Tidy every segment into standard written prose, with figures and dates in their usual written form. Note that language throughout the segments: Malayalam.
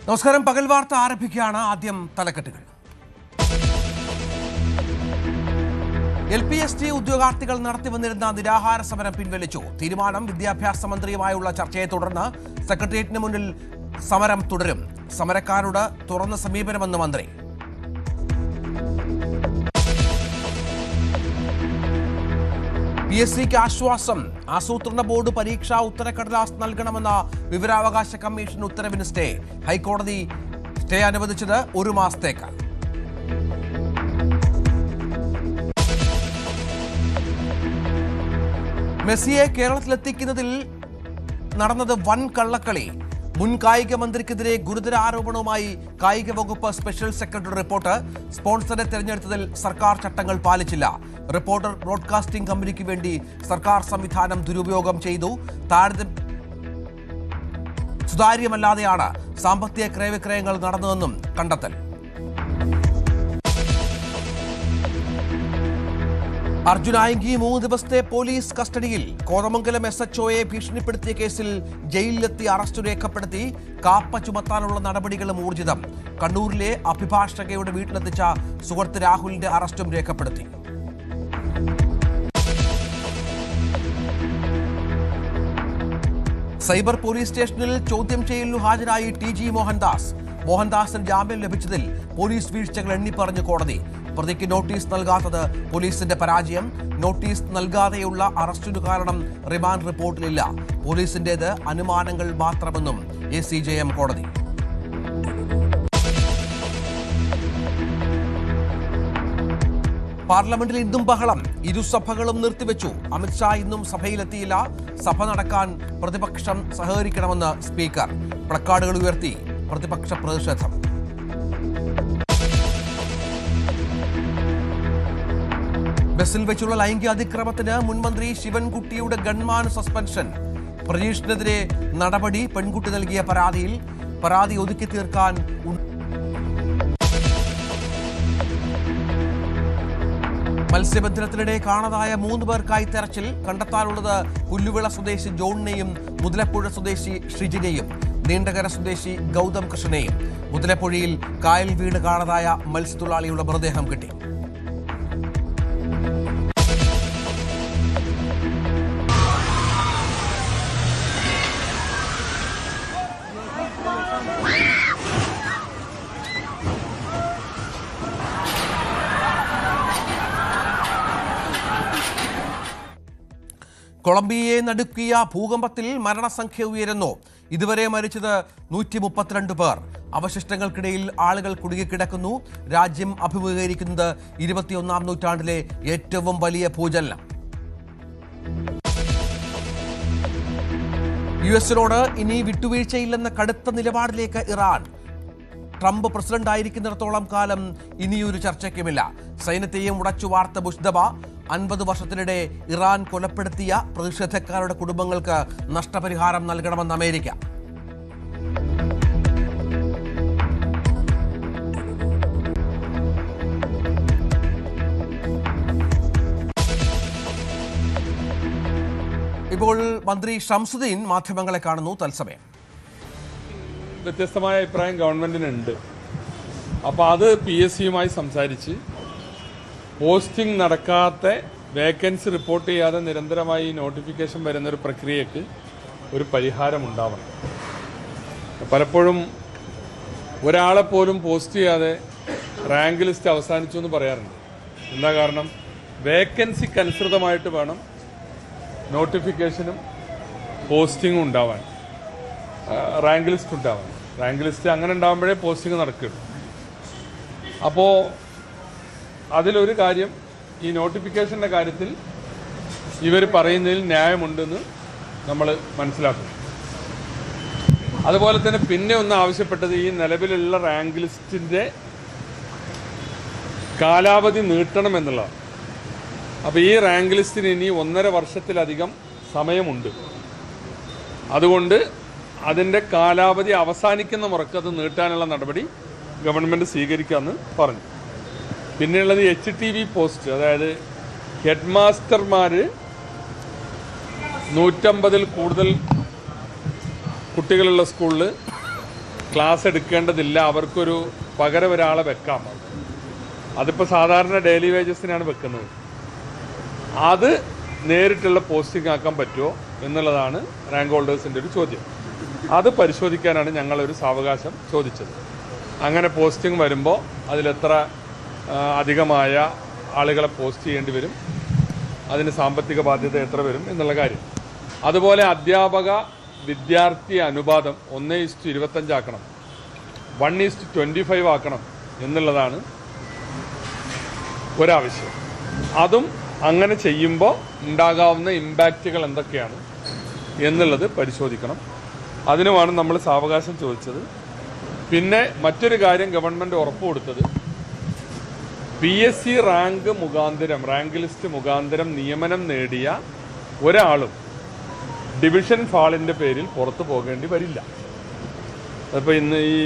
നമസ്കാരം. പകൽ വാർത്ത ആരംഭിക്കുകയാണ്. ആദ്യം തലക്കെട്ടുകൾ. LPST ഉദ്യോഗാർത്ഥികൾ നടത്തിവന്നിരുന്ന നിരാഹാര സമരം പിൻവലിച്ചു. തീരുമാനം വിദ്യാഭ്യാസ മന്ത്രിയുമായുള്ള ചർച്ചയെ തുടർന്ന് സെക്രട്ടേറിയറ്റിന് മുന്നിൽ സമരം തുടരും. സമരക്കാരോട് തുറന്ന സമീപനമെന്ന് മന്ത്രി. PSCക്ക് ആശ്വാസം. ആസൂത്രണ ബോർഡ് പരീക്ഷാ ഉത്തരക്കടലാസ് നൽകണമെന്ന വിവരാവകാശ കമ്മീഷൻ ഉത്തരവിന് സ്റ്റേ. ഹൈക്കോടതി സ്റ്റേ അനുവദിച്ചത് 1 മാസത്തേക്ക്. മെസ്സിയെ കേരളത്തിലെത്തിക്കുന്നതിൽ നടന്നത് വൻ കള്ളക്കളി. മുൻ കായിക മന്ത്രിക്കെതിരെ ഗുരുതര ആരോപണവുമായി കായിക വകുപ്പ് സ്പെഷ്യൽ സെക്രട്ടറി റിപ്പോർട്ട്. സ്പോൺസറെ തെരഞ്ഞെടുത്തതിൽ സർക്കാർ ചട്ടങ്ങൾ പാലിച്ചില്ല. റിപ്പോർട്ടർ ബ്രോഡ്കാസ്റ്റിംഗ് കമ്പനിക്ക് വേണ്ടി സർക്കാർ സംവിധാനം ദുരുപയോഗം ചെയ്തു. സുതാര്യമല്ലാതെയാണ് സാമ്പത്തിക ക്രയവിക്രയങ്ങൾ നടന്നതെന്നും കണ്ടെത്തൽ. അർജുൻ ആയങ്കി 3 ദിവസത്തെ പോലീസ് കസ്റ്റഡിയിൽ. കോതമംഗലം SHOയെ ഭീഷണിപ്പെടുത്തിയ കേസിൽ ജയിലിലെത്തി അറസ്റ്റ് രേഖപ്പെടുത്തി. കാപ്പ ചുമത്താനുള്ള നടപടികളും ഊർജിതം. കണ്ണൂരിലെ അഭിഭാഷകയുടെ വീട്ടിലെത്തിച്ച സുഹൃത്ത് രാഹുലിന്റെ അറസ്റ്റും രേഖപ്പെടുത്തി. സൈബർ പോലീസ് സ്റ്റേഷനിൽ ചോദ്യം ചെയ്യലിനു ഹാജരായി TG മോഹൻദാസിന് ജാമ്യം ലഭിച്ചതിൽ പോലീസ് വീഴ്ചകൾ എണ്ണിപ്പറഞ്ഞു കോടതി. പ്രതിക്ക് നോട്ടീസ് നൽകാത്തത് പോലീസിന്റെ പരാജയം. നോട്ടീസ് നൽകാതെയുള്ള അറസ്റ്റിനു കാരണം റിമാൻഡ് റിപ്പോർട്ടിലില്ല. പോലീസിന്റേത് അനുമാനങ്ങൾ മാത്രമെന്നും ACJM കോടതി. പാർലമെന്റിൽ ഇന്നും ബഹളം. ഇരുസഭകളും നിർത്തിവെച്ചു. അമിത്ഷാ ഇന്നും സഭയിലെത്തിയില്ല. സഭ നടക്കാൻ പ്രതിപക്ഷം സഹകരിക്കണമെന്ന് സ്പീക്കർ. പ്ലക്കാർഡുകൾ ഉയർത്തി പ്രതിപക്ഷ പ്രതിഷേധം. ബസിൽ വെച്ചുള്ള ലൈംഗിക അതിക്രമത്തിന് മുൻമന്ത്രി ശിവൻകുട്ടിയുടെ ഗൺമാൻ സസ്പെൻഷൻ. പ്രജീഷിനെതിരെ നടപടി. പെൺകുട്ടി നൽകിയ പരാതി ഒതുക്കി തീർക്കാൻ. മത്സ്യബന്ധനത്തിനിടെ കാണാതായ 3 പേർക്കായി തെരച്ചിൽ. കണ്ടെത്താനുള്ളത് പുല്ലുവിള സ്വദേശി ജോണിനെയും മുതലപ്പുഴ സ്വദേശി ഷിജിനെയും നീണ്ടകര സ്വദേശി ഗൗതം കൃഷ്ണനെയും. മുതലപ്പുഴയിൽ കായൽ വീണ് കാണാതായ മത്സ്യത്തൊഴിലാളിയുടെ മൃതദേഹം കിട്ടി. കൊളംബിയയെ നടുക്കിയ ഭൂകമ്പത്തിൽ മരണസംഖ്യ ഉയരുന്നു. ഇതുവരെ മരിച്ചത് 132 പേർ. അവശിഷ്ടങ്ങൾക്കിടയിൽ ആളുകൾ കുടുങ്ങിക്കിടക്കുന്നു. രാജ്യം അഭിമുഖീകരിക്കുന്നത് 21ാം നൂറ്റാണ്ടിലെ ഏറ്റവും വലിയ ഭൂചലനം. US-നോട് ഇനി വിട്ടുവീഴ്ചയില്ലെന്ന കടുത്ത നിലപാടിലേക്ക് ഇറാൻ. ട്രംപ് പ്രസിഡന്റായിരിക്കുന്നിടത്തോളം കാലം ഇനിയൊരു ചർച്ചയ്ക്കുമില്ല. സൈന്യത്തെയും ഉടച്ചു വാർത്ത ബുഷ്ദബ. 50 വർഷത്തിനിടെ ഇറാൻ കൊലപ്പെടുത്തിയ പ്രതിഷേധക്കാരുടെ കുടുംബങ്ങൾക്ക് നഷ്ടപരിഹാരം നൽകണമെന്ന് അമേരിക്ക. ഇപ്പോൾ മന്ത്രി ഷംസുദ്ദീൻ മാധ്യമങ്ങളെ കാണുന്നു തത്സമയം. വ്യത്യസ്തമായ അഭിപ്രായം ഗവൺമെന്റിനുണ്ട്. അപ്പോൾ അത് PSCയുമായി സംസാരിച്ച് പോസ്റ്റിംഗ് നടക്കാത്ത വേക്കൻസി റിപ്പോർട്ട് ചെയ്യാതെ നിരന്തരമായി നോട്ടിഫിക്കേഷൻ വരുന്നൊരു പ്രക്രിയക്ക് ഒരു പരിഹാരമുണ്ടാവണം. പലപ്പോഴും ഒരാളെപ്പോലും പോസ്റ്റ് ചെയ്യാതെ റാങ്ക് ലിസ്റ്റ് അവസാനിച്ചു എന്ന് പറയാറുണ്ട്. എന്താ കാരണം? വേക്കൻസിക്ക് അനുസൃതമായിട്ട് വേണം നോട്ടിഫിക്കേഷനും പോസ്റ്റിങ്ങും ഉണ്ടാവാൻ, റാങ്ക് ലിസ്റ്റ് ഉണ്ടാവാൻ. റാങ്ക് ലിസ്റ്റ് അങ്ങനെ ഉണ്ടാകുമ്പോഴേ പോസ്റ്റിംഗ് നടക്കുകയുള്ളൂ. അപ്പോൾ അതിലൊരു കാര്യം, ഈ നോട്ടിഫിക്കേഷൻ്റെ കാര്യത്തിൽ ഇവർ പറയുന്നതിൽ ന്യായമുണ്ടെന്ന് നമ്മൾ മനസ്സിലാക്കുന്നു. അതുപോലെ തന്നെ പിന്നെ ഒന്ന് ആവശ്യപ്പെട്ടത് ഈ നിലവിലുള്ള റാങ്ക് ലിസ്റ്റിൻ്റെ കാലാവധി നീട്ടണം എന്നുള്ളതാണ്. അപ്പോൾ ഈ റാങ്ക് ലിസ്റ്റിന് ഇനി 1.5 വർഷത്തിലധികം സമയമുണ്ട്. അതുകൊണ്ട് അതിൻ്റെ കാലാവധി അവസാനിക്കുന്ന മുറക്ക് അത് നീട്ടാനുള്ള നടപടി ഗവൺമെൻറ് സ്വീകരിക്കാമെന്ന് പറഞ്ഞു. പിന്നെയുള്ളത് HTV പോസ്റ്റ്, അതായത് ഹെഡ് മാസ്റ്റർമാർ 150-ൽ കൂടുതൽ കുട്ടികളുള്ള സ്കൂളിൽ ക്ലാസ് എടുക്കേണ്ടതില്ല, അവർക്കൊരു പകരം ഒരാളെ വെക്കാം. അതിപ്പോൾ സാധാരണ ഡെയിലി വേജസിനാണ് വെക്കുന്നത്. അത് നേരിട്ടുള്ള പോസ്റ്റിംഗ് ആക്കാൻ പറ്റുമോ എന്നുള്ളതാണ് റാങ്ക് ഹോൾഡേഴ്സിൻ്റെ ഒരു ചോദ്യം. അത് പരിശോധിക്കാനാണ് ഞങ്ങളൊരു സാവകാശം ചോദിച്ചത്. അങ്ങനെ പോസ്റ്റിംഗ് വരുമ്പോൾ അതിലെത്ര അധികമായ ആളുകളെ പോസ്റ്റ് ചെയ്യേണ്ടി വരും, അതിന് സാമ്പത്തിക ബാധ്യത എത്ര വരും എന്നുള്ള കാര്യം. അതുപോലെ അധ്യാപക വിദ്യാർത്ഥി അനുപാതം 1:25 ആക്കണം, 1:25 ആക്കണം എന്നുള്ളതാണ് ഒരാവശ്യം. അതും അങ്ങനെ ചെയ്യുമ്പോൾ ഉണ്ടാകാവുന്ന ഇമ്പാക്റ്റുകൾ എന്തൊക്കെയാണ് എന്നുള്ളത് പരിശോധിക്കണം. അതിനുമാണ് നമ്മൾ സാവകാശം ചോദിച്ചത്. പിന്നെ മറ്റൊരു കാര്യം ഗവൺമെൻറ് ഉറപ്പ് കൊടുത്തത്, PSC റാങ്ക് മുഖാന്തരം, റാങ്ക് ലിസ്റ്റ് മുഖാന്തരം നിയമനം നേടിയ ഒരാളും ഡിവിഷൻ ഫാളിൻ്റെ പേരിൽ പുറത്തു പോകേണ്ടി വരില്ല. അതിപ്പോൾ ഇന്ന് ഈ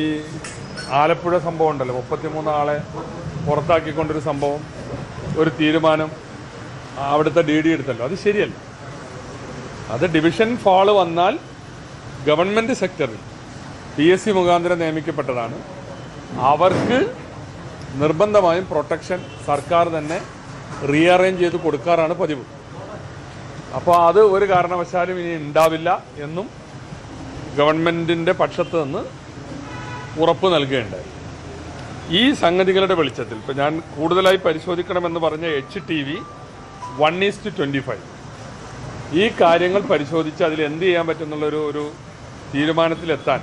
ആലപ്പുഴ സംഭവം ഉണ്ടല്ലോ, 33 ആളെ പുറത്താക്കിക്കൊണ്ടൊരു സംഭവം, ഒരു തീരുമാനം അവിടുത്തെ DD എടുത്തല്ലോ. അത് ശരിയല്ല. അത് ഡിവിഷൻ ഫാള് വന്നാൽ ഗവൺമെൻറ് സെക്ടറിൽ PSC മുഖാന്തരം നിയമിക്കപ്പെട്ടതാണ്. അവർക്ക് നിർബന്ധമായും പ്രൊട്ടക്ഷൻ സർക്കാർ തന്നെ റീഅറേഞ്ച് ചെയ്ത് കൊടുക്കാറാണ് പതിവ്. അപ്പോൾ അത് ഒരു കാരണവശാലും ഇനി ഉണ്ടാവില്ല എന്നും ഗവൺമെൻറ്റിൻ്റെ പക്ഷത്ത് നിന്ന് ഉറപ്പ് നൽകുകയുണ്ടായി. ഈ സംഗതികളുടെ വെളിച്ചത്തിൽ ഇപ്പോൾ ഞാൻ കൂടുതലായി പരിശോധിക്കണമെന്ന് പറഞ്ഞ HTV 1:25 ഈ കാര്യങ്ങൾ പരിശോധിച്ച് അതിൽ എന്ത് ചെയ്യാൻ പറ്റുന്നുള്ളൊരു തീരുമാനത്തിലെത്താൻ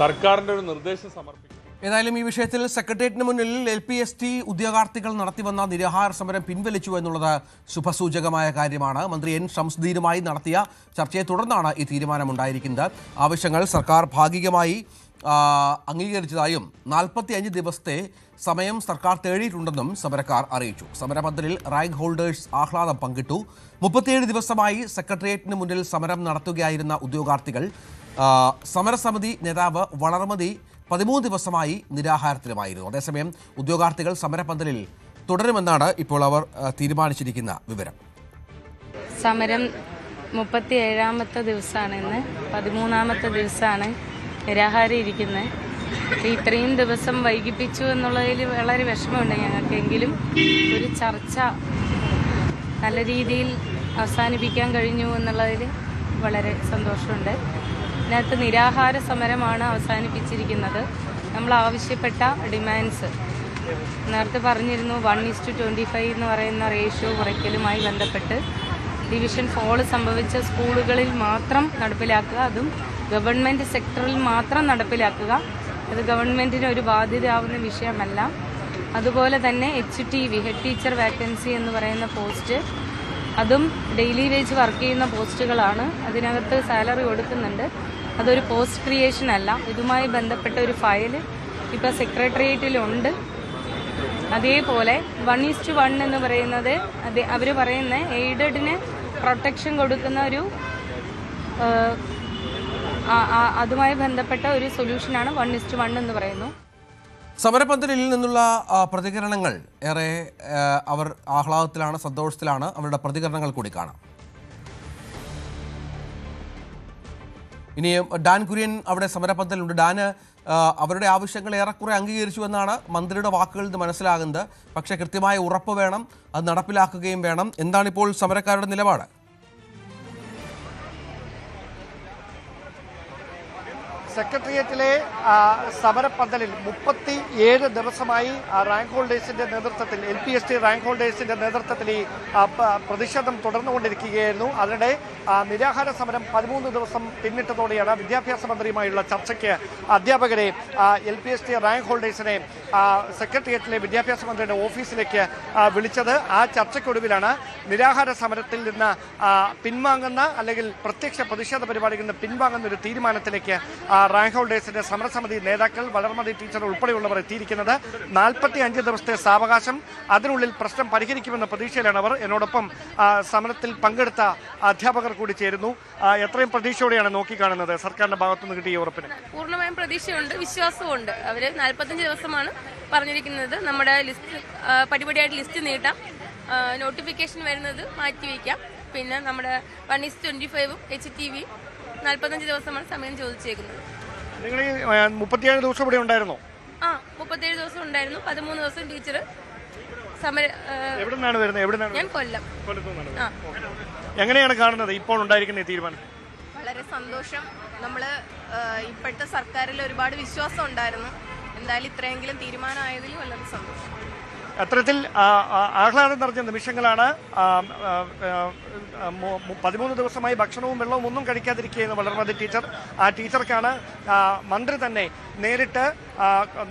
സർക്കാരിൻ്റെ ഒരു നിർദ്ദേശം സമർപ്പിക്കും. ഏതായാലും ഈ വിഷയത്തിൽ സെക്രട്ടേറിയറ്റിന് മുന്നിൽ LPST ഉദ്യോഗാർത്ഥികൾ നടത്തിവന്ന നിരാഹാര സമരം പിൻവലിച്ചു എന്നുള്ളത് ശുഭസൂചകമായ കാര്യമാണ്. മന്ത്രി N ഷംസുദ്ദീനുമായി നടത്തിയ ചർച്ചയെ തുടർന്നാണ് ഈ തീരുമാനമുണ്ടായിരിക്കുന്നത്. ആവശ്യങ്ങൾ സർക്കാർ ഭാഗികമായി അംഗീകരിച്ചതായും 45 ദിവസത്തെ സമയം സർക്കാർ തേടിയിട്ടുണ്ടെന്നും സമരക്കാർ അറിയിച്ചു. സമരപന്തലിൽ റാങ്ക് ഹോൾഡേഴ്സ് ആഹ്ലാദം പങ്കിട്ടു. 37 ദിവസമായി സെക്രട്ടേറിയറ്റിന് മുന്നിൽ സമരം നടത്തുകയായിരുന്ന ഉദ്യോഗാർത്ഥികൾ സമരസമിതി നേതാവ് വളർമതി 13 ദിവസമായി നിരാഹാരത്തിലുമായിരുന്നു. അതേസമയം ഉദ്യോഗാർത്ഥികൾ സമരപന്തലിൽ തുടരുമെന്നാണ് ഇപ്പോൾ അവർ തീരുമാനിച്ചിരിക്കുന്ന വിവരം. സമരം 37ാമത്തെ ദിവസമാണ് ഇന്ന്. 13ാമത്തെ ദിവസമാണ് നിരാഹാരം ഇരിക്കുന്നത്. ഇത്രയും ദിവസം വൈകിപ്പിച്ചു എന്നുള്ളതിൽ വളരെ വിഷമമുണ്ട് ഞങ്ങൾക്കെങ്കിലും ഒരു ചർച്ച നല്ല രീതിയിൽ അവസാനിപ്പിക്കാൻ കഴിഞ്ഞു എന്നുള്ളതിൽ വളരെ സന്തോഷമുണ്ട്. ഇതിനകത്ത് നിരാഹാര സമരമാണ് അവസാനിപ്പിച്ചിരിക്കുന്നത്. നമ്മൾ ആവശ്യപ്പെട്ട ഡിമാൻഡ്സ് നേരത്തെ പറഞ്ഞിരുന്നു. 1:25 എന്ന് പറയുന്ന റേഷ്യോ കുറയ്ക്കലുമായി ബന്ധപ്പെട്ട് ഡിവിഷൻ ഫോള് സംഭവിച്ച സ്കൂളുകളിൽ മാത്രം നടപ്പിലാക്കുക, അതും ഗവൺമെൻറ് സെക്ടറിൽ മാത്രം നടപ്പിലാക്കുക. അത് ഗവൺമെൻറ്റിന് ഒരു ബാധ്യതയാവുന്ന വിഷയമല്ല. അതുപോലെ തന്നെ HTV ഹെഡ് ടീച്ചർ വാക്കൻസി എന്ന് പറയുന്ന പോസ്റ്റ്, അതും ഡെയിലി വേജ് വർക്ക് ചെയ്യുന്ന പോസ്റ്റുകളാണ്. അതിനകത്ത് സാലറി കൊടുക്കുന്നുണ്ട്. അതൊരു പോസ്റ്റ് ക്രിയേഷൻ അല്ല. ഇതുമായി ബന്ധപ്പെട്ട ഒരു ഫയൽ ഇപ്പോൾ സെക്രട്ടേറിയറ്റിലുണ്ട്. അതേപോലെ 1:1 എന്ന് പറയുന്നത് അവർ പറയുന്ന എയ്ഡഡിന് പ്രൊട്ടക്ഷൻ കൊടുക്കുന്ന ഒരു അതുമായി ബന്ധപ്പെട്ട ഒരു സൊല്യൂഷനാണ് 1:1 എന്ന് പറയുന്നു. സമരപന്തലിൽ നിന്നുള്ള പ്രതികരണങ്ങൾ ഏറെ അവർ ആഹ്ലാദത്തിലാണ്, സന്തോഷത്തിലാണ്. അവരുടെ പ്രതികരണങ്ങൾ കൂടി കാണാം. ഇനി ഡാൻ കുര്യൻ അവിടെ സമരപന്തലുണ്ട്. ഡാന്, അവരുടെ ആവശ്യങ്ങൾ ഏറെക്കുറെ അംഗീകരിച്ചു എന്നാണ് മന്ത്രിയുടെ വാക്കുകളിൽ നിന്ന് മനസ്സിലാകുന്നത്. പക്ഷേ കൃത്യമായ ഉറപ്പ് വേണം, അത് നടപ്പിലാക്കുകയും വേണം. എന്താണിപ്പോൾ സമരക്കാരുടെ നിലപാട്? സെക്രട്ടേറിയറ്റിലെ സമരപന്തലിൽ 37 ദിവസമായി റാങ്ക് ഹോൾഡേഴ്സിന്റെ നേതൃത്വത്തിൽ, LPST റാങ്ക് ഹോൾഡേഴ്സിന്റെ നേതൃത്വത്തിൽ ഈ പ്രതിഷേധം തുടർന്നുകൊണ്ടിരിക്കുകയായിരുന്നു. അതിനിടെ നിരാഹാര സമരം 13 ദിവസം പിന്നിട്ടതോടെയാണ് വിദ്യാഭ്യാസ മന്ത്രിയുമായുള്ള ചർച്ചയ്ക്ക് അധ്യാപകരെ LPST റാങ്ക് ഹോൾഡേഴ്സിനെ സെക്രട്ടേറിയറ്റിലെ വിദ്യാഭ്യാസ മന്ത്രിയുടെ ഓഫീസിലേക്ക് വിളിച്ചത്. ആ ചർച്ചയ്ക്കൊടുവിലാണ് നിരാഹാര സമരത്തിൽ നിന്ന് പിൻവാങ്ങുന്ന, അല്ലെങ്കിൽ പ്രത്യക്ഷ പ്രതിഷേധ പരിപാടികളിൽ നിന്ന് പിൻവാങ്ങുന്ന ഒരു തീരുമാനത്തിലേക്ക് റാങ്ക് ഹോൾഡേഴ്സിന്റെ സമരസമിതി നേതാക്കൾ, വളർമതി ടീച്ചർ ഉൾപ്പെടെയുള്ളവർ എത്തിയിരിക്കുന്നത്. 45 ദിവസത്തെ സാവകാശം, അതിനുള്ളിൽ പ്രശ്നം പരിഹരിക്കുമെന്ന പ്രതീക്ഷയിലാണ് അവർ. എന്നോടൊപ്പം സമരത്തിൽ പങ്കെടുത്ത അധ്യാപകർ കൂടി ചേരുന്നു. എത്രയും പ്രതീക്ഷയോടെയാണ് നോക്കിക്കാണുന്നത് സർക്കാരിന്റെ ഭാഗത്തുനിന്ന് കിട്ടിയ ഉറപ്പിന്? പൂർണ്ണമായും പ്രതീക്ഷയുണ്ട്, വിശ്വാസവുമുണ്ട്. അവർ 45 ദിവസമാണ് പറഞ്ഞിരിക്കുന്നത്. നമ്മുടെ ലിസ്റ്റ് പടിപടിയായിട്ട് ലിസ്റ്റ് നീട്ടാം, നോട്ടിഫിക്കേഷൻ വരുന്നത് മാറ്റിവെക്കാം. പിന്നെ നമ്മുടെ 1:25 HTV 45 ദിവസമാണ് സമയം ചോദിച്ചേക്കുന്നത്. നിങ്ങൾ ഈ 37 ദിവസം ഇവിടെ ഉണ്ടായിരുന്നോ? 37 ദിവസം ഉണ്ടായിരുന്നു. 13 ദിവസം ടീച്ചർ സമരം. എവിടെ നിന്നാണ് വരുന്നത്? ഞാൻ കൊല്ലം. എങ്ങനെയാണ് കാണുന്നത് ഇപ്പോൾ ഉണ്ടായിരിക്കുന്ന തീരുമാനം? വളരെ സന്തോഷം. നമ്മൾ ഇപ്പോഴത്തെ സർക്കാരിൽ ഒരുപാട് വിശ്വാസം ഉണ്ടായിരുന്നു. എന്തായാലും ഇത്രയെങ്കിലും തീരുമാനമായതിൽ വളരെ സന്തോഷം. അത്തരത്തിൽ ആഹ്ലാദം നിറഞ്ഞ നിമിഷങ്ങളാണ്. 13 ദിവസമായി ഭക്ഷണവും വെള്ളവും ഒന്നും കഴിക്കാതിരിക്കുകയെന്ന് വളർമതി ടീച്ചർ. ആ ടീച്ചർക്കാണ് മന്ത്രി തന്നെ നേരിട്ട്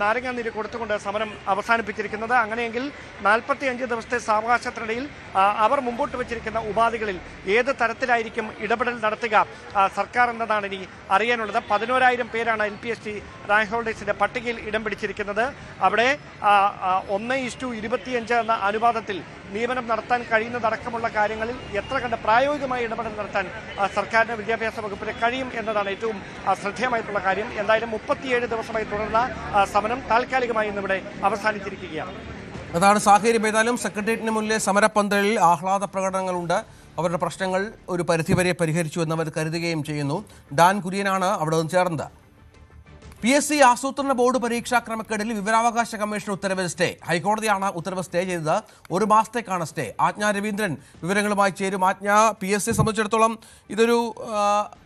നാരങ്ങാനീര് കൊടുത്തുകൊണ്ട് സമരം അവസാനിപ്പിച്ചിരിക്കുന്നത്. അങ്ങനെയെങ്കിൽ 45 ദിവസത്തെ സാവകാശത്തിനിടയിൽ അവർ മുമ്പോട്ട് വച്ചിരിക്കുന്ന ഉപാധികളിൽ ഏത് തരത്തിലായിരിക്കും ഇടപെടൽ നടത്തുക സർക്കാർ എന്നതാണ് ഇനി അറിയാനുള്ളത്. 11,000 പേരാണ് LPST റാങ്ക് ഹോൾഡേഴ്സിന്റെ പട്ടികയിൽ ഇടം പിടിച്ചിരിക്കുന്നത്. അവിടെ 1:25 എന്ന അനുപാതത്തിൽ നിയമനം നടത്താൻ കഴിയുന്നതടക്കമുള്ള കാര്യങ്ങളിൽ എത്ര കണ്ട് പ്രായോഗികമായി ഇടപെടൽ നടത്താൻ സർക്കാരിന് വിദ്യാഭ്യാസ വകുപ്പിന് കഴിയും എന്നതാണ് ഏറ്റവും ശ്രദ്ധേയമായിട്ടുള്ള കാര്യം. എന്തായാലും 37 ദിവസമായി തുടർന്ന സമരം താൽക്കാലികമായി ഇന്നിവിടെ അവസാനിച്ചിരിക്കുകയാണ്. അതാണ് സാഹചര്യം. ഏതായാലും സെക്രട്ടേറിയറ്റിന് മുന്നിലെ സമരപ്പന്തലിൽ ആഹ്ലാദ പ്രകടനങ്ങളുണ്ട്. അവരുടെ പ്രശ്നങ്ങൾ ഒരു പരിധിവരെ പരിഹരിച്ചു എന്നവർ കരുതുകയും ചെയ്യുന്നു. ഡാൻ കുര്യനാണ് അവിടെ നിന്ന് ചേർന്നത്. PSC ആസൂത്രണ ബോർഡ് പരീക്ഷാ ക്രമക്കേടിൽ വിവരാവകാശ കമ്മീഷൻ ഉത്തരവിൽ സ്റ്റേ. ഹൈക്കോടതിയാണ് ഉത്തരവ് സ്റ്റേ ചെയ്തത്. 1 മാസത്തേക്കാണ് സ്റ്റേ. ആജ്ഞ രവീന്ദ്രൻ വിവരങ്ങളുമായി ചേരും. ആജ്ഞ, PSC സംബന്ധിച്ചിടത്തോളം ഇതൊരു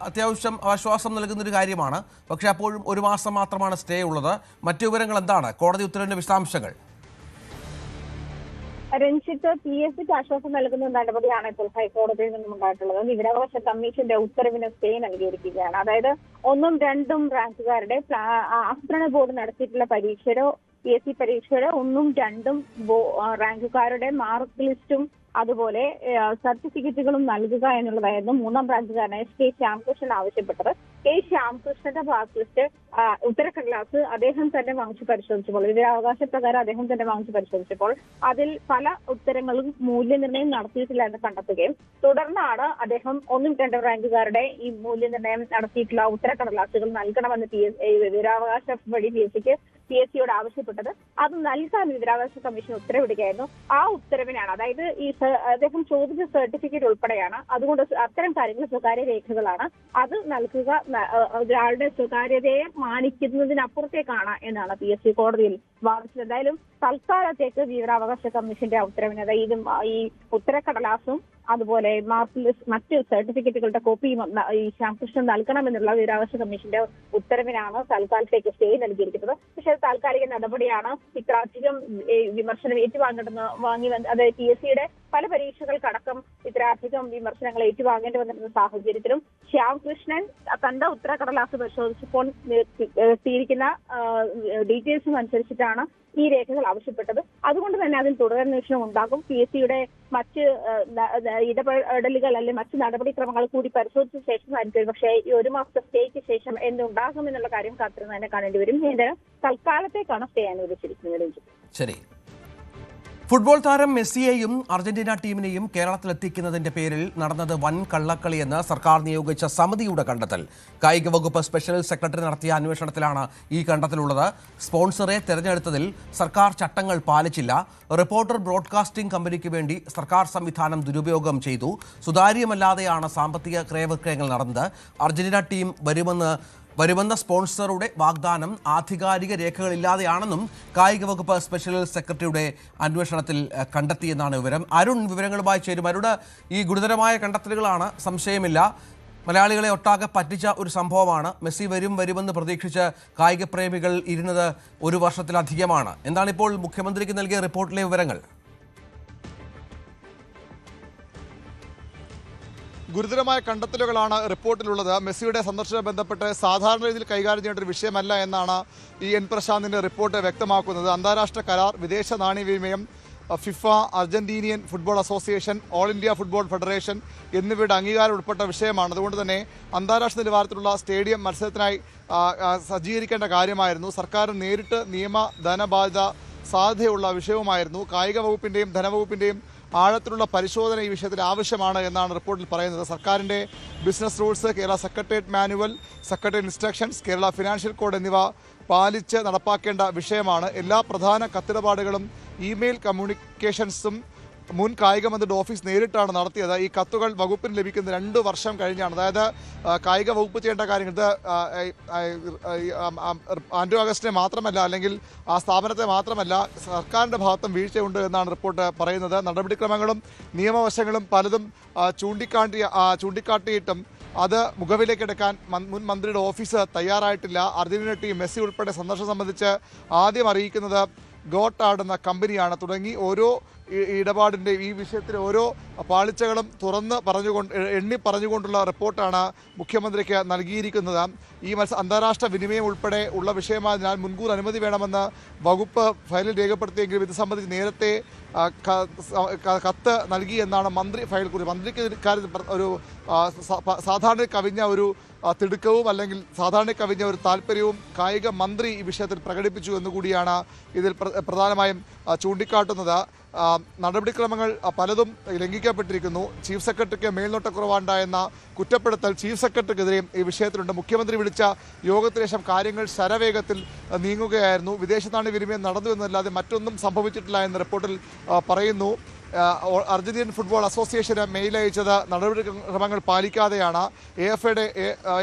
അത്യാവശ്യം ആശ്വാസം നൽകുന്നൊരു കാര്യമാണ്. പക്ഷേ അപ്പോഴും 1 മാസം മാത്രമാണ് സ്റ്റേ ഉള്ളത്. മറ്റു വിവരങ്ങൾ എന്താണ്? കോടതി ഉത്തരവിന്റെ വിശദാംശങ്ങൾ. രഞ്ജിത്ത്, PSCക്ക് ആശ്വാസം നൽകുന്ന നടപടിയാണ് ഇപ്പോൾ ഹൈക്കോടതിയിൽ നിന്നും ഉണ്ടായിട്ടുള്ളത്. വിവരാവകാശ കമ്മീഷന്റെ ഉത്തരവിന് സ്റ്റേ നൽകിയിരിക്കുകയാണ്. അതായത് 1ഉം 2ഉം റാങ്കുകാരുടെ ആസൂത്രണ ബോർഡ് നടത്തിയിട്ടുള്ള പരീക്ഷയിലോ PSC പരീക്ഷയിലോ 1ഉം 2ഉം റാങ്കുകാരുടെ മാർക്ക് ലിസ്റ്റും അതുപോലെ സർട്ടിഫിക്കറ്റുകളും നൽകുക എന്നുള്ളതായിരുന്നു 3ാം റാങ്കുകാരനായ K. ശ്യാംകൃഷ്ണൻ ആവശ്യപ്പെട്ടത്. K. ശ്യാംകൃഷ്ണന്റെ മാർക്ക് ലിസ്റ്റ് ഉത്തരക്കടലാസ് അദ്ദേഹം തന്നെ വാങ്ങിച്ചു പരിശോധിച്ചപ്പോൾ, വിവരാവകാശ പ്രകാരം അദ്ദേഹം തന്നെ വാങ്ങിച്ചു പരിശോധിച്ചപ്പോൾ അതിൽ പല ഉത്തരങ്ങളും മൂല്യനിർണ്ണയം നടത്തിയിട്ടില്ല എന്ന് കണ്ടെത്തുകയും തുടർന്നാണ് അദ്ദേഹം 1ഉം 2ഉം റാങ്കുകാരുടെ ഈ മൂല്യനിർണ്ണയം നടത്തിയിട്ടുള്ള ഉത്തരക്കടലാസുകൾ നൽകണമെന്ന് വിവരാവകാശ വഴി PSCയോട് ആവശ്യപ്പെട്ടത്. അത് നൽകാൻ വിവരാവകാശ കമ്മീഷൻ ഉത്തരവിടുകയായിരുന്നു. ആ ഉത്തരവിനാണ്, അതായത് ഈ അദ്ദേഹം ചോദിച്ച സർട്ടിഫിക്കറ്റ് ഉൾപ്പെടെയാണ്. അതുകൊണ്ട് അത്തരം കാര്യങ്ങൾ സ്വകാര്യ രേഖകളാണ്. അത് നൽകുക ഒരാളുടെ സ്വകാര്യതയെ മാനിക്കുന്നതിനപ്പുറത്തേക്കാണ് എന്നാണ് PSC കോടതിയിൽ വാദിച്ചത്. എന്തായാലും തൽക്കാലത്തേക്ക് വിവരാവകാശ കമ്മീഷന്റെ ഉത്തരവിന്, അതായത് ഈ ഉത്തരക്കടലാസും അതുപോലെ മാർക്ക് ലിസ്റ്റ് മറ്റ് സർട്ടിഫിക്കറ്റുകളുടെ കോപ്പിയും ഈ ശ്യാംകൃഷ്ണൻ നൽകണമെന്നുള്ള വിവരാവകാശ കമ്മീഷന്റെ ഉത്തരവിനാണ് തൽക്കാലത്തേക്ക് സ്റ്റേ നൽകിയിരിക്കുന്നത്. പക്ഷേ അത് താൽക്കാലിക നടപടിയാണ്. ഇത്രയധികം വിമർശനം അതായത് PSCയുടെ പല പരീക്ഷകൾക്കടക്കം ഇത്രയധികം വിമർശനങ്ങൾ ഏറ്റുവാങ്ങേണ്ടി വന്നിരുന്ന സാഹചര്യത്തിലും ശ്യാംകൃഷ്ണൻ തന്റെ ഉത്തരക്കടലാസ് പരിശോധിച്ചപ്പോൾ എത്തിയിരിക്കുന്ന ഡീറ്റെയിൽസും അനുസരിച്ചിട്ടാണ് ഈ രേഖകൾ ആവശ്യപ്പെട്ടത്. അതുകൊണ്ട് തന്നെ അതിൽ തുടരന്വേഷണം ഉണ്ടാകും. PSCയുടെ മറ്റ് ഇടപെടലുകൾ അല്ലെങ്കിൽ മറ്റ് നടപടിക്രമങ്ങൾ കൂടി പരിശോധിച്ച ശേഷമായിരിക്കും പക്ഷേ ഈ 1 മാസത്തെ സ്റ്റേക്ക് ശേഷം എന്തുണ്ടാകും എന്നുള്ള കാര്യം കാത്തിരുന്ന് തന്നെ കാണേണ്ടി വരും. ഇതിന് തൽക്കാലത്തേക്കാണ് സ്റ്റേ അനുവദിച്ചിരിക്കുന്നത്. ശരി. ഫുട്ബോൾ താരം മെസ്സിയെയും അർജന്റീന ടീമിനെയും കേരളത്തിലെത്തിക്കുന്നതിന്റെ പേരിൽ നടന്നത് വൻ കള്ളക്കളിയെന്ന് സർക്കാർ നിയോഗിച്ച സമിതിയുടെ കണ്ടെത്തൽ. കായിക വകുപ്പ് സ്പെഷ്യൽ സെക്രട്ടറി നടത്തിയ അന്വേഷണത്തിലാണ് ഈ കണ്ടെത്തലുള്ളത്. സ്പോൺസറെ തെരഞ്ഞെടുത്തതിൽ സർക്കാർ ചട്ടങ്ങൾ പാലിച്ചില്ല. റിപ്പോർട്ടർ ബ്രോഡ്കാസ്റ്റിംഗ് കമ്പനിക്ക് വേണ്ടി സർക്കാർ സംവിധാനം ദുരുപയോഗം ചെയ്തു. സുതാര്യമല്ലാതെയാണ് സാമ്പത്തിക ക്രയവിക്രയങ്ങൾ നടന്നത്. അർജന്റീന ടീം വരുമെന്ന സ്പോൺസറുടെ വാഗ്ദാനം ആധികാരിക രേഖകളില്ലാതെയാണെന്നും കായിക വകുപ്പ് സ്പെഷ്യൽ സെക്രട്ടറിയുടെ അന്വേഷണത്തിൽ കണ്ടെത്തിയെന്നാണ് വിവരം. അരുൺ വിവരങ്ങളുമായി ചേരും. അരുൺ, ഈ ഗുരുതരമായ കണ്ടെത്തലുകളാണ്, സംശയമില്ല. മലയാളികളെ ഒട്ടാകെ പറ്റിച്ച ഒരു സംഭവമാണ്. മെസ്സി വരുമെന്ന് പ്രതീക്ഷിച്ച് കായിക പ്രേമികൾ ഇരുന്നത് 1 വർഷത്തിലധികമാണ്. എന്താണിപ്പോൾ മുഖ്യമന്ത്രിക്ക് നൽകിയ റിപ്പോർട്ടിലെ വിവരങ്ങൾ? ഗുരുതരമായ കണ്ടെത്തലുകളാണ് റിപ്പോർട്ടിലുള്ളത്. മെസ്സിയുടെ സന്ദർശനവുമായി ബന്ധപ്പെട്ട് സാധാരണ രീതിയിൽ കൈകാര്യം ചെയ്യേണ്ട ഒരു വിഷയമല്ല എന്നാണ് ഈ എൻ പ്രശാന്തിൻ്റെ റിപ്പോർട്ട് വ്യക്തമാക്കുന്നത്. അന്താരാഷ്ട്ര കരാർ, വിദേശ നാണ്യവിനിമയം, FIFA, Argentinian football association, all India football federation എന്നിവയുടെ അംഗീകാരം ഉൾപ്പെട്ട വിഷയമാണ്. അതുകൊണ്ട് തന്നെ അന്താരാഷ്ട്ര നിലവാരത്തിലുള്ള സ്റ്റേഡിയം മത്സരത്തിനായി സജ്ജീകരിക്കേണ്ട കാര്യമായിരുന്നു. സർക്കാർ നേരിട്ട് നിയമ ധനബാധ്യത സാധ്യതയുള്ള വിഷയവുമായിരുന്നു. കായിക വകുപ്പിൻ്റെയും ധനവകുപ്പിൻ്റെയും ആഴത്തിലുള്ള പരിശോധന ഈ വിഷയത്തിൽ ആവശ്യമാണ് എന്നാണ് റിപ്പോർട്ടിൽ പറയുന്നത്. സർക്കാരിൻ്റെ business rules, Kerala secretariat manual, secretariat instructions, Kerala financial code എന്നിവ പാലിച്ച് നടപ്പാക്കേണ്ട വിഷയമാണ്. എല്ലാ പ്രധാന കത്തിടപാടുകളും ഇമെയിൽ കമ്മ്യൂണിക്കേഷൻസും മുൻ കായിക മന്ത്രിയുടെ ഓഫീസ് നേരിട്ടാണ് നടത്തിയത്. ഈ കത്തുകൾ വകുപ്പിന് ലഭിക്കുന്ന 2 വർഷം കഴിഞ്ഞാണ്. അതായത് കായിക വകുപ്പ് ചെയ്യേണ്ട കാര്യങ്ങൾ ഇത് ആൻഡ്രൂ അഗസ്റ്റിനെ മാത്രമല്ല, അല്ലെങ്കിൽ ആ സ്ഥാപനത്തെ മാത്രമല്ല, സർക്കാരിൻ്റെ ഭാഗത്തും വീഴ്ചയുണ്ട് എന്നാണ് റിപ്പോർട്ട് പറയുന്നത്. നടപടിക്രമങ്ങളും നിയമവശങ്ങളും പലതും ചൂണ്ടിക്കാട്ടിയിട്ടും അത് മുഖവിലേക്കെടുക്കാൻ മുൻ മന്ത്രിയുടെ ഓഫീസ് തയ്യാറായിട്ടില്ല. അർജന്റീന ടീം മെസ്സി ഉൾപ്പെടെ സന്ദർശനം സംബന്ധിച്ച് ആദ്യം അറിയിക്കുന്നത് ഗോട്ടാർഡ് എന്ന കമ്പനിയാണ്. തുടങ്ങി ഓരോ ഇടപാടിൻ്റെ ഈ വിഷയത്തിൽ ഓരോ പാളിച്ചകളും എണ്ണി പറഞ്ഞുകൊണ്ടുള്ള റിപ്പോർട്ടാണ് മുഖ്യമന്ത്രിക്ക് നൽകിയിരിക്കുന്നത്. ഈ അന്താരാഷ്ട്ര വിനിമയം ഉൾപ്പെടെ ഉള്ള വിഷയമായതിനാൽ മുൻകൂർ അനുമതി വേണമെന്ന് വകുപ്പ് ഫയലിൽ രേഖപ്പെടുത്തിയെങ്കിലും ഇത് സംബന്ധിച്ച് നേരത്തെ കത്ത് നൽകി എന്നാണ് മന്ത്രി ഫയൽ കുറിച്ച്. മന്ത്രിക്ക് ഇക്കാര്യത്തിൽ ഒരു സാധാരണ കവിഞ്ഞ ഒരു തിടുക്കവും അല്ലെങ്കിൽ സാധാരണ കവിഞ്ഞ ഒരു താല്പര്യവും കായിക മന്ത്രി ഈ വിഷയത്തിൽ പ്രകടിപ്പിച്ചു എന്നുകൂടിയാണ് ഇതിൽ പ്രധാനമായും ചൂണ്ടിക്കാട്ടുന്നത്. നടപടിക്രമങ്ങൾ പലതും ലംഘിക്കപ്പെട്ടിരിക്കുന്നു. ചീഫ് സെക്രട്ടറിക്ക് മേൽനോട്ടക്കുറവുണ്ടായെന്ന കുറ്റപ്പെടുത്തൽ ചീഫ് സെക്രട്ടറിക്കെതിരെയും ഈ വിഷയത്തിലുണ്ട്. മുഖ്യമന്ത്രി വിളിച്ച യോഗത്തിന് ശേഷം കാര്യങ്ങൾ ശരവേഗത്തിൽ നീങ്ങുകയായിരുന്നു. വിദേശ നാണ്യ വിനിമയം നടന്നു എന്നല്ലാതെ മറ്റൊന്നും സംഭവിച്ചിട്ടില്ല എന്ന് റിപ്പോർട്ടിൽ പറയുന്നു. അർജന്റീൻ ഫുട്ബോൾ അസോസിയേഷന് മെയിൽ അയച്ചത് നടപടിക്രമങ്ങൾ പാലിക്കാതെയാണ്.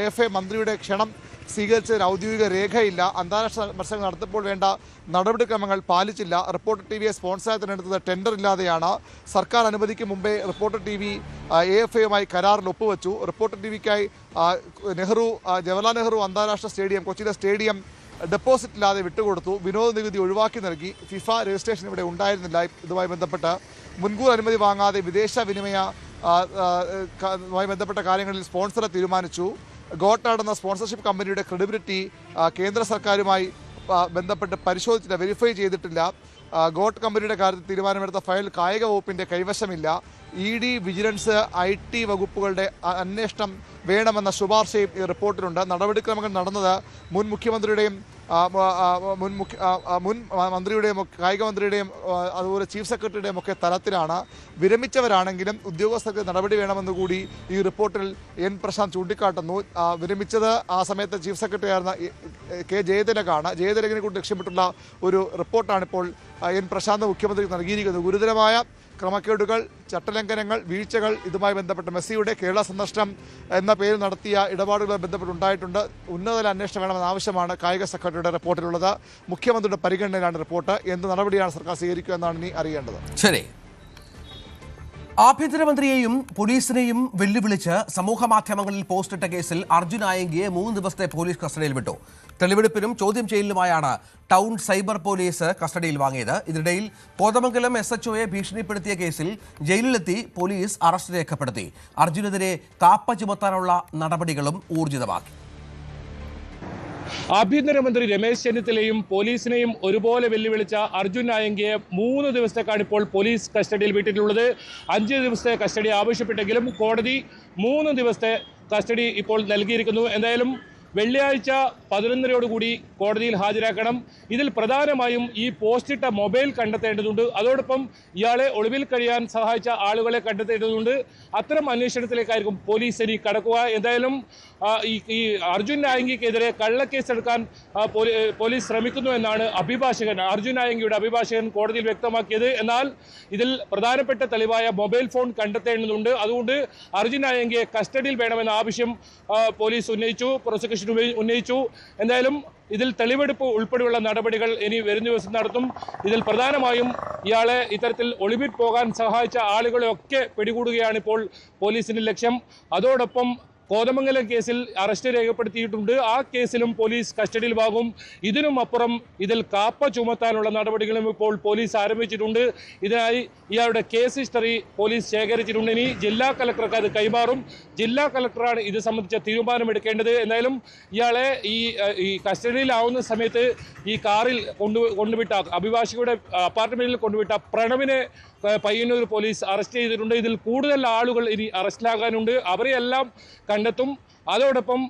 AFA മന്ത്രിയുടെ ക്ഷണം സ്വീകരിച്ചതിന് ഔദ്യോഗിക രേഖയില്ല. അന്താരാഷ്ട്ര മത്സരങ്ങൾ നടത്തുമ്പോൾ വേണ്ട നടപടിക്രമങ്ങൾ പാലിച്ചില്ല. റിപ്പോർട്ടർ ടിവിയെ സ്പോൺസറായി തിരഞ്ഞെടുത്തത് ടെൻഡർ ഇല്ലാതെയാണ്. സർക്കാർ അനുമതിക്ക് മുമ്പേ റിപ്പോർട്ടർ TV AFAയുമായി കരാറിൽ ഒപ്പുവെച്ചു. റിപ്പോർട്ടർ ടിവിക്കായി ജവഹർലാൽ നെഹ്റു അന്താരാഷ്ട്ര സ്റ്റേഡിയം, കൊച്ചിയിലെ സ്റ്റേഡിയം ഡെപ്പോസിറ്റ് ഇല്ലാതെ വിട്ടുകൊടുത്തു. വിനോദ നികുതി ഒഴിവാക്കി നൽകി. ഫിഫ രജിസ്ട്രേഷൻ ഇവിടെ ഉണ്ടായിരുന്നില്ല. ഇതുമായി ബന്ധപ്പെട്ട് മുൻകൂർ അനുമതി വാങ്ങാതെ വിദേശ വിനിമയവുമായി ബന്ധപ്പെട്ട കാര്യങ്ങളിൽ സ്പോൺസറെ തീരുമാനിച്ചു. ഗോട്ടാർഡ് എന്ന സ്പോൺസർഷിപ്പ് കമ്പനിയുടെ ക്രെഡിബിലിറ്റി കേന്ദ്ര സർക്കാരുമായി ബന്ധപ്പെട്ട് പരിശോധിച്ചില്ല, വെരിഫൈ ചെയ്തിട്ടില്ല. ഗോട്ട് കമ്പനിയുടെ കാര്യത്തിൽ തീരുമാനമെടുത്ത ഫയൽ കായിക വകുപ്പിൻ്റെ കൈവശമില്ല. ED, വിജിലൻസ്, IT വകുപ്പുകളുടെ അന്വേഷണം വേണമെന്ന ശുപാർശയും ഈ റിപ്പോർട്ടിലുണ്ട്. നടപടിക്രമങ്ങൾ നടന്നത് മുൻ മുഖ്യമന്ത്രിയുടെയും മുൻ മന്ത്രിയുടെയും കായിക മന്ത്രിയുടെയും അതുപോലെ ചീഫ് സെക്രട്ടറിയുടെയും ഒക്കെ തലത്തിലാണ്. വിരമിച്ചവരാണെങ്കിലും ഉദ്യോഗസ്ഥർക്ക് നടപടി വേണമെന്നുകൂടി ഈ റിപ്പോർട്ടിൽ N. പ്രശാന്ത് ചൂണ്ടിക്കാട്ടുന്നു. വിരമിച്ചത് ആ സമയത്ത് ചീഫ് സെക്രട്ടറി ആയിരുന്ന K. ജയതിലകാണ്. ജയതിലകിനെ കൊണ്ട് ലക്ഷ്യമിട്ടുള്ള ഒരു റിപ്പോർട്ടാണിപ്പോൾ N. പ്രശാന്ത് മുഖ്യമന്ത്രിക്ക് നൽകിയിരിക്കുന്നത്. ഗുരുതരമായ ക്രമക്കേടുകൾ, ചട്ടലംഘനങ്ങൾ, വീഴ്ചകൾ ഇതുമായി ബന്ധപ്പെട്ട് മെസ്സിയുടെ കേരള സന്ദർശനം എന്ന പേരിൽ നടത്തിയ ഇടപാടുകളുമായി ബന്ധപ്പെട്ടുണ്ടായിട്ടുണ്ട്. ഉന്നതതല അന്വേഷണം വേണമെന്ന ആവശ്യമാണ് കായിക സെക്രട്ടറിയുടെ റിപ്പോർട്ടിലുള്ളത്. മുഖ്യമന്ത്രിയുടെ പരിഗണനയിലാണ് റിപ്പോർട്ട്. എന്ത് നടപടിയാണ് സർക്കാർ സ്വീകരിക്കുക എന്നാണ് ഇനി അറിയേണ്ടത്. ശരി. ആഭ്യന്തരമന്ത്രിയെയും പോലീസിനെയും വെല്ലുവിളിച്ച് സമൂഹമാധ്യമങ്ങളിൽ പോസ്റ്റിട്ട കേസിൽ അർജുൻ ആയങ്കിയെ 3 ദിവസത്തെ പോലീസ് കസ്റ്റഡിയിൽ വിട്ടു. തെളിവെടുപ്പിനും ചോദ്യം ചെയ്യലിനുമായാണ് ടൗൺ സൈബർ പോലീസ് കസ്റ്റഡിയിൽ വാങ്ങിയത്. ഇതിനിടയിൽ കോതമംഗലം SHOയെ ഭീഷണിപ്പെടുത്തിയ കേസിൽ ജയിലിലെത്തി പോലീസ് അറസ്റ്റ് രേഖപ്പെടുത്തി. അർജുനെതിരെ കാപ്പ ചുമത്താനുള്ള നടപടികളും ഊർജിതമാക്കി. ആഭ്യന്തരമന്ത്രി രമേശ് ചെന്നിത്തലയും പോലീസിനെയും ഒരുപോലെ വെല്ലുവിളിച്ച അർജുൻ ആയങ്കിയെ 3 ദിവസത്തേക്കാണ് ഇപ്പോൾ പോലീസ് കസ്റ്റഡിയിൽ വിട്ടിട്ടുള്ളത്. 5 ദിവസത്തെ കസ്റ്റഡി ആവശ്യപ്പെട്ടെങ്കിലും കോടതി 3 ദിവസത്തെ കസ്റ്റഡി ഇപ്പോൾ നൽകിയിരിക്കുന്നു. എന്തായാലും വെള്ളിയാഴ്ച 11:30 കോടതിയിൽ ഹാജരാക്കണം. ഇതിൽ പ്രധാനമായും ഈ പോസ്റ്റിട്ട മൊബൈൽ കണ്ടെത്തേണ്ടതുണ്ട്. അതോടൊപ്പം ഇയാളെ ഒളിവിൽ കഴിയാൻ സഹായിച്ച ആളുകളെ കണ്ടെത്തേണ്ടതുണ്ട്. അത്തരം അന്വേഷണത്തിലേക്കായിരിക്കും പോലീസ് ഇനി കടക്കുക. എന്തായാലും ഈ അർജുൻ ആയങ്കിക്കെതിരെ കള്ളക്കേസെടുക്കാൻ പോലീസ് ശ്രമിക്കുന്നു എന്നാണ് അർജുൻ ആയങ്കിയുടെ അഭിഭാഷകൻ കോടതിയിൽ വ്യക്തമാക്കിയത്. എന്നാൽ ഇതിൽ പ്രധാനപ്പെട്ട തെളിവായ മൊബൈൽ ഫോൺ കണ്ടെത്തേണ്ടതുണ്ട്. അതുകൊണ്ട് അർജുൻ ആയങ്കിയെ കസ്റ്റഡിയിൽ വേണമെന്ന ആവശ്യം പോലീസ് ഉന്നയിച്ചു, പ്രോസിക്യൂഷൻ ഉന്നയിച്ചു. എന്തായാലും ഇതിൽ തെളിവെടുപ്പ് ഉൾപ്പെടെയുള്ള നടപടികൾ ഇനി വരും ദിവസം നടത്തും. ഇതിൽ പ്രധാനമായും ഇയാളെ ഇത്തരത്തിൽ ഒളിവിൽ പോകാൻ സഹായിച്ച ആളുകളെയൊക്കെ പിടികൂടുകയാണ് ഇപ്പോൾ പോലീസിന്റെ ലക്ഷ്യം. അതോടൊപ്പം കോതമംഗലം കേസിൽ അറസ്റ്റ് രേഖപ്പെടുത്തിയിട്ടുണ്ട്. ആ കേസിലും പോലീസ് കസ്റ്റഡിയിൽ വാങ്ങും. ഇതിനും അപ്പുറം ഇതിൽ കാപ്പ ചുമത്താനുള്ള നടപടികളും ഇപ്പോൾ പോലീസ് ആരംഭിച്ചിട്ടുണ്ട്. ഇതിനായി ഇയാളുടെ കേസ് ഹിസ്റ്ററി പോലീസ് ശേഖരിച്ചിട്ടുണ്ട്. ഇനി ജില്ലാ കളക്ടർക്ക് അത് കൈമാറും. ജില്ലാ കളക്ടറാണ് ഇത് സംബന്ധിച്ച തീരുമാനമെടുക്കേണ്ടത്. എന്തായാലും ഇയാളെ ഈ കസ്റ്റഡിയിലാവുന്ന സമയത്ത് ഈ കാറിൽ കൊണ്ടുവിട്ട അഭിഭാഷകയുടെ അപ്പാർട്ട്മെന്റിൽ കൊണ്ടുവിട്ട പ്രണവിനെ പയ്യന്നൂർ പോലീസ് അറസ്റ്റ് ചെയ്തിട്ടുണ്ട്. ഇതിൽ കൂടുതൽ ആളുകൾ ഇനി അറസ്റ്റിലാകാനുണ്ട്. അവരെയെല്ലാം കണ്ടെത്തും. അതോടൊപ്പം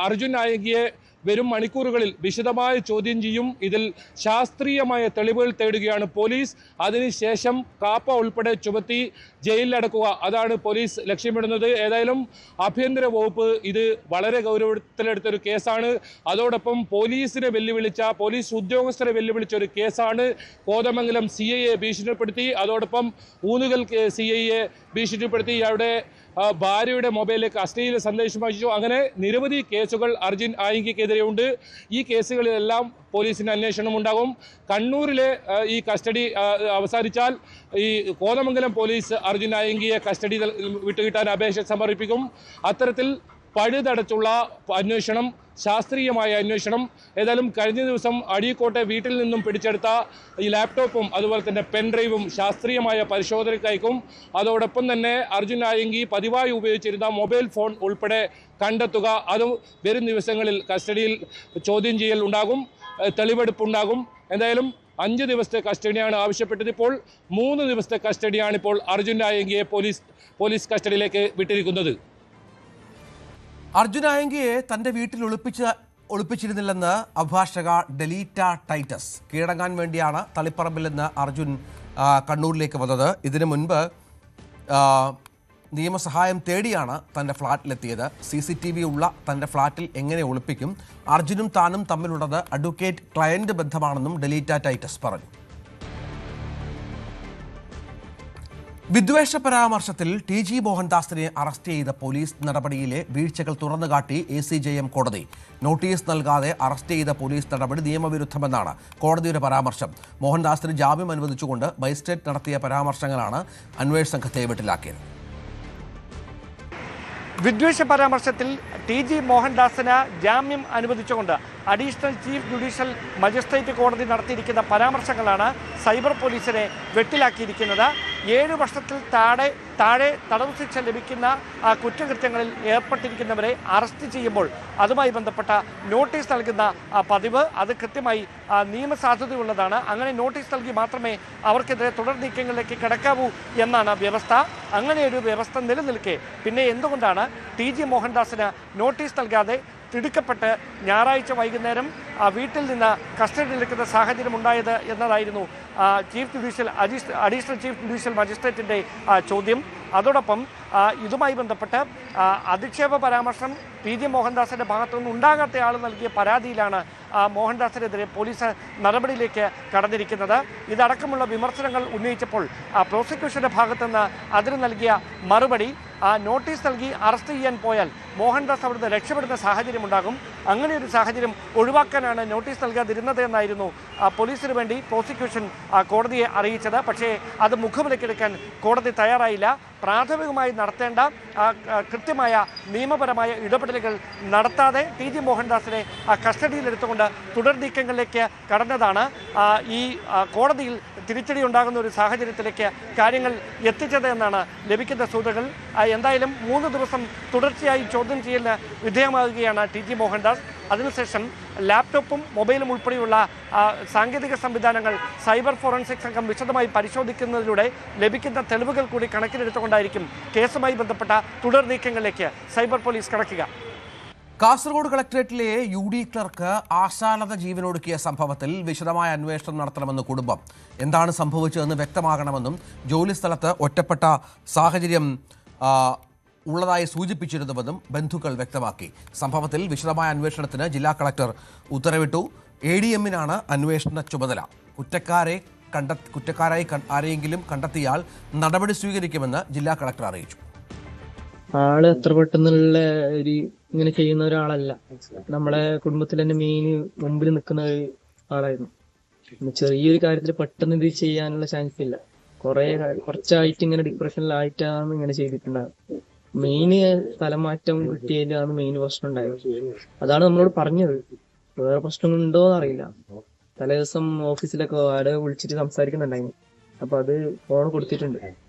അർജുൻ ആയങ്കിയെ വരും മണിക്കൂറുകളിൽ വിശദമായ ചോദ്യം ചെയ്യും. ഇതിൽ ശാസ്ത്രീയമായ തെളിവുകൾ തേടുകയാണ് പോലീസ്. അതിനുശേഷം കാപ്പ ഉൾപ്പെടെ ചുമത്തി ജയിലിലടക്കുക, അതാണ് പോലീസ് ലക്ഷ്യമിടുന്നത്. ഏതായാലും ആഭ്യന്തര വകുപ്പ് ഇത് വളരെ ഗൗരവത്തിലെടുത്തൊരു കേസാണ്. അതോടൊപ്പം പോലീസിനെ വെല്ലുവിളിച്ച, പോലീസ് ഉദ്യോഗസ്ഥരെ വെല്ലുവിളിച്ച ഒരു കേസാണ്. കോതമംഗലം CIയെ ഭീഷണിപ്പെടുത്തി, അതോടൊപ്പം ഊന്നുകൽ CIയെ ഭീഷണിപ്പെടുത്തി, അവിടെ ഭാര്യയുടെ മൊബൈലിലേക്ക് അശ്ലീല സന്ദേശം അയച്ചു. അങ്ങനെ നിരവധി കേസുകൾ അർജുൻ ആയിങ്കയ്ക്കെതിരെ ഉണ്ട്. ഈ കേസുകളിലെല്ലാം പോലീസിന് അന്വേഷണം ഉണ്ടാകും. കണ്ണൂരിലെ ഈ കസ്റ്റഡി അവസാനിച്ചാൽ ഈ കോതമംഗലം പോലീസ് അർജുൻ ആയിങ്കയെ കസ്റ്റഡി വിട്ടുകിട്ടാൻ അപേക്ഷ സമർപ്പിക്കും. അത്തരത്തിൽ പഴുതടച്ചുള്ള അന്വേഷണം, ശാസ്ത്രീയമായ അന്വേഷണം. ഏതായാലും കഴിഞ്ഞ ദിവസം അഴീക്കോട്ടെ വീട്ടിൽ നിന്നും പിടിച്ചെടുത്ത ഈ ലാപ്ടോപ്പും അതുപോലെ തന്നെ പെൻഡ്രൈവും ശാസ്ത്രീയമായ പരിശോധനയ്ക്കയക്കും. അതോടൊപ്പം തന്നെ അർജുൻ ആയങ്കി പതിവായി ഉപയോഗിച്ചിരുന്ന മൊബൈൽ ഫോൺ ഉൾപ്പെടെ കണ്ടെത്തുക, അതും വരും ദിവസങ്ങളിൽ കസ്റ്റഡിയിൽ ചോദ്യം ചെയ്യൽ ഉണ്ടാകും, തെളിവെടുപ്പുണ്ടാകും. എന്തായാലും 5 ദിവസത്തെ കസ്റ്റഡിയാണ് ആവശ്യപ്പെട്ടത്. ഇപ്പോൾ 3 ദിവസത്തെ കസ്റ്റഡിയാണ് ഇപ്പോൾ അർജുൻ ആയങ്കിയെ പോലീസ് കസ്റ്റഡിയിലേക്ക് വിട്ടിരിക്കുന്നത്. അർജുൻ ആയങ്കിയെ തന്റെ വീട്ടിൽ ഒളിപ്പിച്ചിരുന്നില്ലെന്ന് അഭിഭാഷക ഡെലീറ്റ ടൈറ്റസ്. കീഴടങ്ങാൻ വേണ്ടിയാണ് തളിപ്പറമ്പിൽ നിന്ന് അർജുൻ കണ്ണൂരിലേക്ക് വന്നത്. ഇതിനു മുൻപ് നിയമസഹായം തേടിയാണ് തൻ്റെ ഫ്ളാറ്റിലെത്തിയത്. CCTV ഉള്ള തൻ്റെ ഫ്ളാറ്റിൽ എങ്ങനെ ഒളിപ്പിക്കും? അർജുനും താനും തമ്മിലുള്ളത് അഡ്വക്കേറ്റ് ക്ലയന്റ് ബന്ധമാണെന്നും ഡെലീറ്റ ടൈറ്റസ് പറഞ്ഞു. വിദ്വേഷ പരാമർശത്തിൽ TG മോഹൻദാസിനെ അറസ്റ്റ് ചെയ്ത പോലീസ് നടപടിയിലെ വീഴ്ചകൾ തുറന്നുകാട്ടി ACJM കോടതി. നോട്ടീസ് നൽകാതെ അറസ്റ്റ് ചെയ്ത പോലീസ് നടപടി നിയമവിരുദ്ധമെന്നാണ് കോടതിയുടെ പരാമർശം. മോഹൻദാസിന് ജാമ്യം അനുവദിച്ചുകൊണ്ട് മജിസ്ട്രേറ്റ് നടത്തിയ പരാമർശങ്ങളാണ് അന്വേഷണ സംഘത്തെ വീട്ടിലാക്കിയത്. വിദ്വേഷ പരാമർശത്തിൽ TG മോഹൻദാസിന് ജാമ്യം അനുവദിച്ചുകൊണ്ട് അഡീഷണൽ ചീഫ് ജുഡീഷ്യൽ മജിസ്ട്രേറ്റ് കോടതി നടത്തിയിരിക്കുന്ന പരാമർശങ്ങളാണ് സൈബർ പോലീസിനെ വെട്ടിലാക്കിയിരിക്കുന്നത്. 7 വർഷത്തിൽ താഴെ തടവ് ശിക്ഷ ലഭിക്കുന്ന കുറ്റകൃത്യങ്ങളിൽ ഏർപ്പെട്ടിരിക്കുന്നവരെ അറസ്റ്റ് ചെയ്യുമ്പോൾ അതുമായി ബന്ധപ്പെട്ട നോട്ടീസ് നൽകുന്ന പതിവ് അത് കൃത്യമായി നിയമസാധുതയുള്ളതാണ്. അങ്ങനെ നോട്ടീസ് നൽകി മാത്രമേ അവർക്കെതിരെ തുടർ നീക്കങ്ങളിലേക്ക് കടക്കാവൂ എന്നാണ് വ്യവസ്ഥ. അങ്ങനെയൊരു വ്യവസ്ഥ നിലനിൽക്കെ പിന്നെ എന്തുകൊണ്ടാണ് TG മോഹൻദാസിന് നോട്ടീസ് നൽകാതെ തിടുക്കപ്പെട്ട് ഞായറാഴ്ച വൈകുന്നേരം വീട്ടിൽ നിന്ന് കസ്റ്റഡിയിലെടുക്കുന്ന സാഹചര്യം ഉണ്ടായത് എന്നതായിരുന്നു അഡീഷണൽ ചീഫ് ജുഡീഷ്യൽ മജിസ്ട്രേറ്റിൻ്റെ ചോദ്യം. അതോടൊപ്പം ഇതുമായി ബന്ധപ്പെട്ട് അധിക്ഷേപ പരാമർശം TG മോഹൻദാസിൻ്റെ ഭാഗത്തുനിന്ന് ഉണ്ടാകാത്ത ആൾ നൽകിയ പരാതിയിലാണ് മോഹൻദാസിനെതിരെ പോലീസ് നടപടിയിലേക്ക് കടന്നിരിക്കുന്നത്. ഇതടക്കമുള്ള വിമർശനങ്ങൾ ഉന്നയിച്ചപ്പോൾ പ്രോസിക്യൂഷന്റെ ഭാഗത്തുനിന്ന് അതിന് നൽകിയ മറുപടി, നോട്ടീസ് നൽകി അറസ്റ്റ് ചെയ്യാൻ പോയാൽ മോഹൻദാസ് അവിടുന്ന് രക്ഷപ്പെടുന്ന സാഹചര്യം ഉണ്ടാകും, അങ്ങനെ ഒരു സാഹചര്യം ഒഴിവാക്കാനാണ് നോട്ടീസ് നൽകാതിരുന്നത് എന്നായിരുന്നു പോലീസിന് വേണ്ടി പ്രോസിക്യൂഷൻ കോടതിയെ അറിയിച്ചത്. പക്ഷേ അത് മുഖവിലക്കെടുക്കാൻ കോടതി തയ്യാറായില്ല. പ്രാഥമികമായി നടത്തേണ്ട കൃത്യമായ നിയമപരമായ ഇടപെടലുകൾ നടത്താതെ TG മോഹൻദാസിനെ കസ്റ്റഡിയിലെടുത്തുകൊണ്ട് തുടർ നീക്കങ്ങളിലേക്ക് കടന്നതാണ് ഈ കോടതിയിൽ തിരിച്ചടി ഉണ്ടാകുന്ന ഒരു സാഹചര്യത്തിലേക്ക് കാര്യങ്ങൾ എത്തിച്ചത് എന്നാണ് ലഭിക്കുന്ന സൂചനകൾ. എന്തായാലും 3 ദിവസം തുടർച്ചയായി ചോദ്യം ചെയ്യലിന് വിധേയമാകുകയാണ് TG മോഹൻദാസ്. അതിനുശേഷം ലാപ്ടോപ്പും മൊബൈലും ഉൾപ്പെടെയുള്ള സാങ്കേതിക സംവിധാനങ്ങൾ സൈബർ ഫോറൻസിക് സംഘം വിശദമായി പരിശോധിക്കുന്നതിലൂടെ ലഭിക്കുന്ന തെളിവുകൾ കൂടി കണക്കിലെടുത്തുകൊണ്ടായിരിക്കും കേസുമായി ബന്ധപ്പെട്ട തുടർ നീക്കങ്ങളിലേക്ക് സൈബർ പോലീസ് കടക്കുക. കാസർഗോഡ് കളക്ടറേറ്റിലെ UD ക്ലർക്ക് ആശാലത ജീവനൊടുക്കിയ സംഭവത്തിൽ വിശദമായ അന്വേഷണം നടത്തണമെന്ന് കുടുംബം. എന്താണ് സംഭവിച്ചതെന്ന് വ്യക്തമാകണമെന്നും ജോലിസ്ഥലത്ത് ഒറ്റപ്പെട്ട സാഹചര്യം ഉള്ളതായി സൂചിപ്പിച്ചിരുന്നുവെന്നും ബന്ധുക്കൾ വ്യക്തമാക്കി. സംഭവത്തിൽ വിശദമായ അന്വേഷണത്തിന് ജില്ലാ കളക്ടർ ഉത്തരവിട്ടു. ADM-നാണ് അന്വേഷണ ചുമതല. കുറ്റക്കാരായി ആരെയെങ്കിലും കണ്ടെത്തിയാൽ നടപടി സ്വീകരിക്കുമെന്ന് ജില്ലാ കളക്ടർ അറിയിച്ചു. ആള് അത്ര പെട്ടെന്നുള്ള ഒരു ഇങ്ങനെ ചെയ്യുന്ന ഒരാളല്ല. നമ്മളെ കുടുംബത്തിൽ തന്നെ മെയിൻ മുമ്പിൽ നിൽക്കുന്ന ആളായിരുന്നു. ചെറിയൊരു കാര്യത്തിൽ പെട്ടെന്ന് ഇത് ചെയ്യാനുള്ള ചാൻസ് ഇല്ല. കുറച്ചായിട്ട് ഇങ്ങനെ ഡിപ്രഷനിലായിട്ടാണ് ഇങ്ങനെ ചെയ്തിട്ടുണ്ടാകും. മെയിൻ സ്ഥലമാറ്റം കിട്ടിയതിലാണ് മെയിൻ പ്രശ്നം ഉണ്ടായത്. അതാണ് നമ്മളോട് പറഞ്ഞത്. വേറെ പ്രശ്നങ്ങളുണ്ടോ എന്നറിയില്ല. തലേ ദിവസം ഓഫീസിലൊക്കെ അവിടെ വിളിച്ചിട്ട് സംസാരിക്കുന്നുണ്ടായിരുന്നു. അപ്പൊ അത് ഫോൺ കൊടുത്തിട്ടുണ്ട്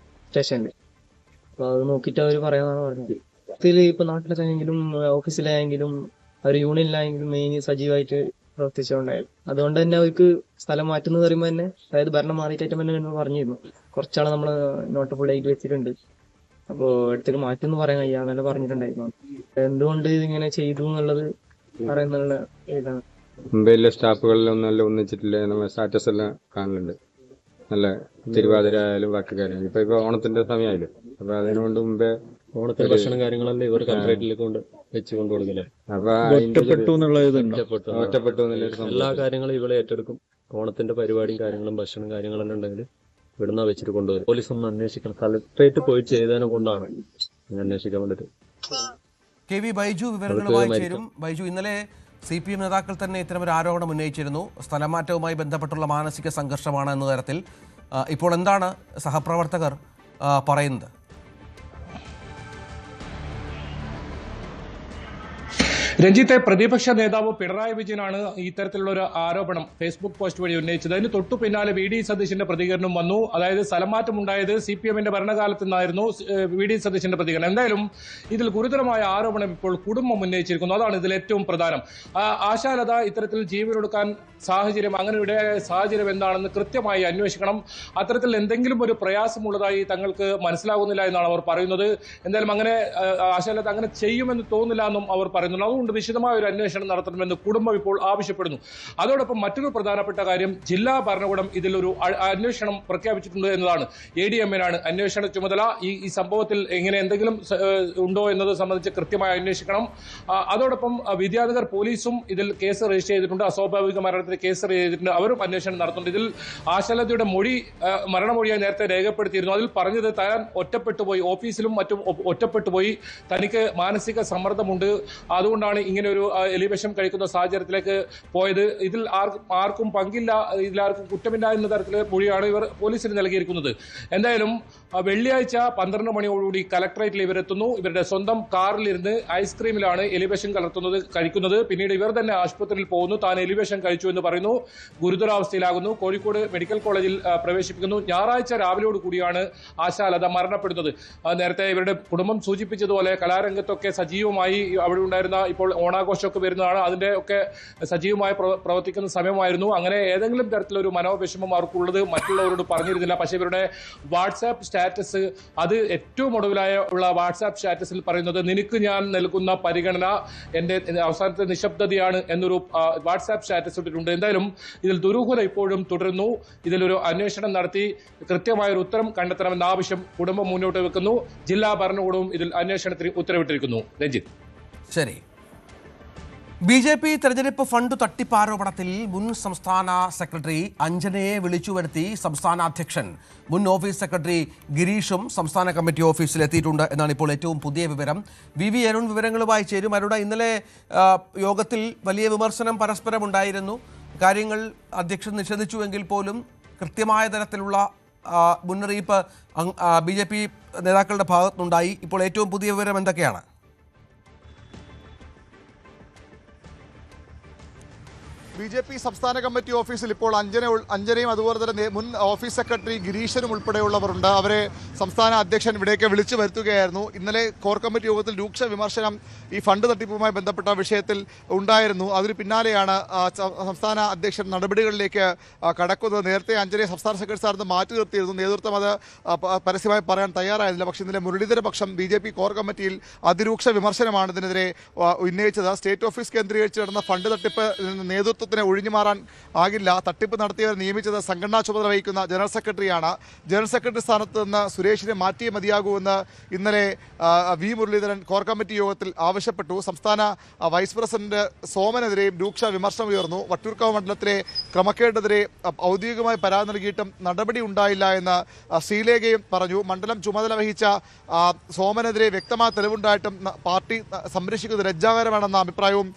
സ്റ്റേഷനിൽ. അപ്പൊ അത് നോക്കിയിട്ട് അവര് പറയാന്നാണ് പറഞ്ഞത്. ഇപ്പൊ നാട്ടിലായെങ്കിലും ഓഫീസിലായെങ്കിലും അവർ യൂണിയനിലായെങ്കിലും മെയിൻ സജീവമായിട്ട് പ്രവർത്തിച്ചുകൊണ്ടായിരുന്നു. അതുകൊണ്ട് തന്നെ അവർക്ക് സ്ഥലം മാറ്റുന്നത് പറയുമ്പോൾ തന്നെ, അതായത് ഭരണം മാറിയിട്ടായിട്ട് തന്നെ പറഞ്ഞിരുന്നു, കുറച്ചാളെ നമ്മള് നോട്ടബിൾ ആയിട്ട് വെച്ചിട്ടുണ്ട്, അപ്പോ അടുത്തേക്ക് മാറ്റെന്ന് പറയാൻ കഴിയാന്നല്ല പറഞ്ഞിട്ടുണ്ടായിരുന്നു. എന്തുകൊണ്ട് ഇങ്ങനെ ചെയ്തു എന്നുള്ളത് പറയുന്നുള്ള ഇതാണ്. മുംബൈയിലെ സ്റ്റാഫുകളിലൊന്നും നല്ല ഒന്നിച്ചിട്ടില്ല. നമ്മൾ സ്റ്റാറ്റസ് എല്ലാം കാണലുണ്ട്. നല്ല തിരുവാതിര ആയാലും ബാക്കി കാര്യങ്ങൾ. ഇപ്പൊ ഓണത്തിന്റെ സമയമായില്ലേ, അപ്പൊ അതിനുകൊണ്ട് മുമ്പേ ഓണത്തിന് ഭക്ഷണം കാര്യങ്ങളല്ലേ ഇവർ കൺട്രേറ്റിലേക്ക് വെച്ച് കൊണ്ടുകൊടുക്കില്ലേ. അപ്പൊ ഒറ്റപ്പെട്ടു എല്ലാ കാര്യങ്ങളും ഇവളെ ഏറ്റെടുക്കും. ഓണത്തിന്റെ പരിപാടിയും കാര്യങ്ങളും ഭക്ഷണം കാര്യങ്ങളെല്ലാം ഉണ്ടെങ്കിൽ ഇവിടുന്ന് വെച്ചിട്ട് കൊണ്ടുവരും. പോലീസ് ഒന്ന് അന്വേഷിക്കണം. കളക്ട്രേറ്റ് പോയി ചെയ്തതിനെ കൊണ്ടാണ് അന്വേഷിക്കാൻ വേണ്ടിട്ട്. KV ബൈജു വിവരങ്ങളുമായി ചേരും. ബൈജു, ഇന്നലെ CPM നേതാക്കൾ തന്നെ ഇത്തരമൊരു ആരോപണം ഉന്നയിച്ചിരുന്നു. സ്ഥലമാറ്റവുമായി ബന്ധപ്പെട്ടുള്ള മാനസിക സംഘർഷമാണ് എന്ന തരത്തിൽ. ഇപ്പോൾ എന്താണ് സഹപ്രവർത്തകർ പറയുന്നത്? രഞ്ജിത്തെ, പ്രതിപക്ഷ നേതാവ് പിണറായി വിജയനാണ് ഇത്തരത്തിലുള്ള ഒരു ആരോപണം ഫേസ്ബുക്ക് പോസ്റ്റ് വഴി ഉന്നയിച്ചത്. അതിന് തൊട്ടു പിന്നാലെ VD സതീശന്റെ പ്രതികരണം വന്നു. അതായത് സ്ഥലമാറ്റം ഉണ്ടായത് CPMന്റെ ഭരണകാലത്ത് നിന്നായിരുന്നു VD സതീശന്റെ പ്രതികരണം. എന്തായാലും ഇതിൽ ഗുരുതരമായ ആരോപണം ഇപ്പോൾ കുടുംബം ഉന്നയിച്ചിരിക്കുന്നു. അതാണ് ഇതിൽ ഏറ്റവും പ്രധാനം. ആശാലത ഇത്തരത്തിൽ ജീവനൊടുക്കാൻ സാഹചര്യം, അങ്ങനെ ഇടയായ സാഹചര്യം എന്താണെന്ന് കൃത്യമായി അന്വേഷിക്കണം. അത്തരത്തിൽ എന്തെങ്കിലും ഒരു പ്രയാസമുള്ളതായി തങ്ങൾക്ക് മനസ്സിലാകുന്നില്ല എന്നാണ് അവർ പറയുന്നത്. എന്തായാലും അങ്ങനെ ആശാലത അങ്ങനെ ചെയ്യുമെന്ന് തോന്നുന്നില്ല എന്നും അവർ പറയുന്നു. അതുകൊണ്ട് വിശദമായ ഒരു അന്വേഷണം നടത്തണമെന്ന് കുടുംബം ഇപ്പോൾ ആവശ്യപ്പെടുന്നു. അതോടൊപ്പം മറ്റൊരു പ്രധാനപ്പെട്ട കാര്യം, ജില്ലാ ഭരണകൂടം ഇതിലൊരു അന്വേഷണം പ്രഖ്യാപിച്ചിട്ടുണ്ട് എന്നതാണ്. ADM-നാണ് അന്വേഷണ ചുമതല. ഈ സംഭവത്തിൽ എങ്ങനെ എന്തെങ്കിലും ഉണ്ടോ എന്നത് സംബന്ധിച്ച് കൃത്യമായി അന്വേഷിക്കണം. അതോടൊപ്പം വിദ്യാധികർ പോലീസും ഇതിൽ കേസ് രജിസ്റ്റർ ചെയ്തിട്ടുണ്ട്. അസ്വാഭാവിക മരണത്തിന് കേസ് ചെയ്തിട്ടുണ്ട്. അവരും അന്വേഷണം നടത്തുന്നുണ്ട്. ഇതിൽ ആശാലതയുടെ മരണമൊഴിയായി നേരത്തെ രേഖപ്പെടുത്തിയിരുന്നു. അതിൽ പറഞ്ഞത് താൻ ഒറ്റപ്പെട്ടുപോയി, ഓഫീസിലും മറ്റും ഒറ്റപ്പെട്ടുപോയി, തനിക്ക് മാനസിക സമ്മർദ്ദമുണ്ട്, അതുകൊണ്ടാണ് ഇങ്ങനെ ഒരു എലിവിഷം കഴിക്കുന്ന സാഹചര്യത്തിലേക്ക് പോയത്. ഇതിൽ ആർക്കും പങ്കില്ല, ഇതിലാർക്കും കുറ്റമില്ല എന്ന തരത്തിലെ മൊഴിയാണ് ഇവർ പോലീസിന് നൽകിയിരിക്കുന്നത്. എന്തായാലും വെള്ളിയാഴ്ച 12 മണിയോടുകൂടി കലക്ടറേറ്റിൽ ഇവരെത്തുന്നു. ഇവരുടെ സ്വന്തം കാറിലിരുന്ന് ഐസ്ക്രീമിലാണ് എലിവിഷം കഴിക്കുന്നത്. പിന്നീട് ഇവർ തന്നെ ആശുപത്രിയിൽ പോകുന്നു. താൻ എലിവിഷം കഴിച്ചു എന്ന് പറയുന്നു. ഗുരുതരാവസ്ഥയിലാകുന്നു. കോഴിക്കോട് മെഡിക്കൽ കോളേജിൽ പ്രവേശിപ്പിക്കുന്നു. ഞായറാഴ്ച രാവിലെയോട് കൂടിയാണ് ആശാലത മരണപ്പെടുന്നത്. നേരത്തെ ഇവരുടെ കുടുംബം സൂചിപ്പിച്ചതുപോലെ കലാരംഗത്തൊക്കെ സജീവമായി അവിടെ ഉണ്ടായിരുന്ന, ഇപ്പോൾ ഓണാഘോഷമൊക്കെ വരുന്നതാണ്, അതിന്റെ ഒക്കെ സജീവമായി പ്രവർത്തിക്കുന്ന സമയമായിരുന്നു. അങ്ങനെ ഏതെങ്കിലും തരത്തിലൊരു മനോവിഷമം അവർക്കുള്ളത് മറ്റുള്ളവരോട് പറഞ്ഞിരുന്നില്ല. പക്ഷേ ഇവരുടെ വാട്സാപ്പ് സ്റ്റാറ്റസ്, അത് ഏറ്റവും ഒടുവിലായുള്ള വാട്സാപ്പ് സ്റ്റാറ്റസിൽ പറയുന്നത് നിനക്ക് ഞാൻ നൽകുന്ന പരിഗണന എന്റെ അവസാനത്തെ നിശബ്ദതയാണ് എന്നൊരു വാട്സാപ്പ് സ്റ്റാറ്റസ് ഇട്ടിട്ടുണ്ട്. എന്തായാലും ഇതിൽ ദുരൂഹത ഇപ്പോഴും തുടരുന്നു. ഇതിലൊരു അന്വേഷണം നടത്തി കൃത്യമായൊരു ഉത്തരം കണ്ടെത്തണമെന്ന ആവശ്യം കുടുംബം മുന്നോട്ട് വെക്കുന്നു. ജില്ലാ ഭരണകൂടവും ഇതിൽ അന്വേഷണത്തിന് ഉത്തരവിട്ടിരിക്കുന്നു. രഞ്ജിത്ത്. ശരി. BJP തെരഞ്ഞെടുപ്പ് ഫണ്ട് തട്ടിപ്പ് ആരോപണത്തിൽ മുൻ സംസ്ഥാന സെക്രട്ടറി അഞ്ജനയെ വിളിച്ചു വരുത്തി സംസ്ഥാന അധ്യക്ഷൻ മുൻ ഓഫീസ് സെക്രട്ടറി ഗിരീഷും സംസ്ഥാന കമ്മിറ്റി ഓഫീസിലെത്തിയിട്ടുണ്ട് എന്നാണ് ഇപ്പോൾ ഏറ്റവും പുതിയ വിവരം. VV അരുൺ വിവരങ്ങളുമായി ചേരും. അരുണ, ഇന്നലെ യോഗത്തിൽ വലിയ വിമർശനം പരസ്പരം ഉണ്ടായിരുന്നു. കാര്യങ്ങൾ അധ്യക്ഷൻ നിഷേധിച്ചുവെങ്കിൽ പോലും കൃത്യമായ തരത്തിലുള്ള മുന്നറിയിപ്പ് BJP നേതാക്കളുടെ ഭാഗത്തുനിന്നുണ്ടായി. ഇപ്പോൾ ഏറ്റവും പുതിയ വിവരം എന്തൊക്കെയാണ്? BJP സംസ്ഥാന കമ്മിറ്റി ഓഫീസിൽ ഇപ്പോൾ അഞ്ജനയും അതുപോലെ തന്നെ മുൻ ഓഫീസ് സെക്രട്ടറി ഗിരീഷനും ഉൾപ്പെടെയുള്ളവരുണ്ട്. അവരെ സംസ്ഥാന അധ്യക്ഷൻ ഇവിടേക്ക് വിളിച്ചു വരുത്തുകയായിരുന്നു. ഇന്നലെ കോർ കമ്മിറ്റി യോഗത്തിൽ രൂക്ഷ വിമർശനം ഈ ഫണ്ട് തട്ടിപ്പുമായി ബന്ധപ്പെട്ട വിഷയത്തിൽ ഉണ്ടായിരുന്നു. അതിന് പിന്നാലെയാണ് സംസ്ഥാന അധ്യക്ഷൻ നടപടികളിലേക്ക് കടക്കുന്നത്. നേരത്തെ അഞ്ജനയെ സംസ്ഥാന സെക്രട്ടറി സ്ഥാനത്ത് മാറ്റി നിർത്തിയിരുന്നു. നേതൃത്വം അത് പരസ്യമായി പറയാൻ തയ്യാറായിരുന്നില്ല. പക്ഷേ ഇന്നലെ മുരളീധര പക്ഷം BJP കോർ കമ്മിറ്റിയിൽ അതിരൂക്ഷ വിമർശനമാണ് ഇതിനെതിരെ ഉന്നയിച്ചത്. സ്റ്റേറ്റ് ഓഫീസ് കേന്ദ്രീകരിച്ച് നടന്ന ഫണ്ട് തട്ടിപ്പ് നേതൃത്വത്തിന് ഒഴിഞ്ഞു മാറാൻ ആകില്ല. തട്ടിപ്പ് നടത്തിയവർ നിയമിച്ചത് സംഘടനാ ചുമതല വഹിക്കുന്ന ജനറൽ സെക്രട്ടറിയാണ്. ജനറൽ സെക്രട്ടറി സ്ഥാനത്ത് നിന്ന് സുരേഷിനെ മാറ്റിയേ മതിയാകൂവെന്ന് ഇന്നലെ V മുരളീധരൻ കോർ കമ്മിറ്റി യോഗത്തിൽ ആവശ്യപ്പെട്ടു. സംസ്ഥാന വൈസ് പ്രസിഡന്റ് സോമനെതിരെയും രൂക്ഷ വിമർശനം ഉയർന്നു. വട്ടിയൂർക്കാവ് മണ്ഡലത്തിലെ ക്രമക്കേടിനെതിരെ ഔദ്യോഗികമായി പരാതി നൽകിയിട്ടും നടപടി ഉണ്ടായില്ല എന്ന് ശ്രീലേഖയും പറഞ്ഞു. മണ്ഡലം ചുമതല വഹിച്ച സോമനെതിരെ വ്യക്തമായ തെളിവുണ്ടായിട്ടും പാർട്ടി സംരക്ഷിക്കുന്നത് ലജ്ജാകരമാണെന്ന അഭിപ്രായവും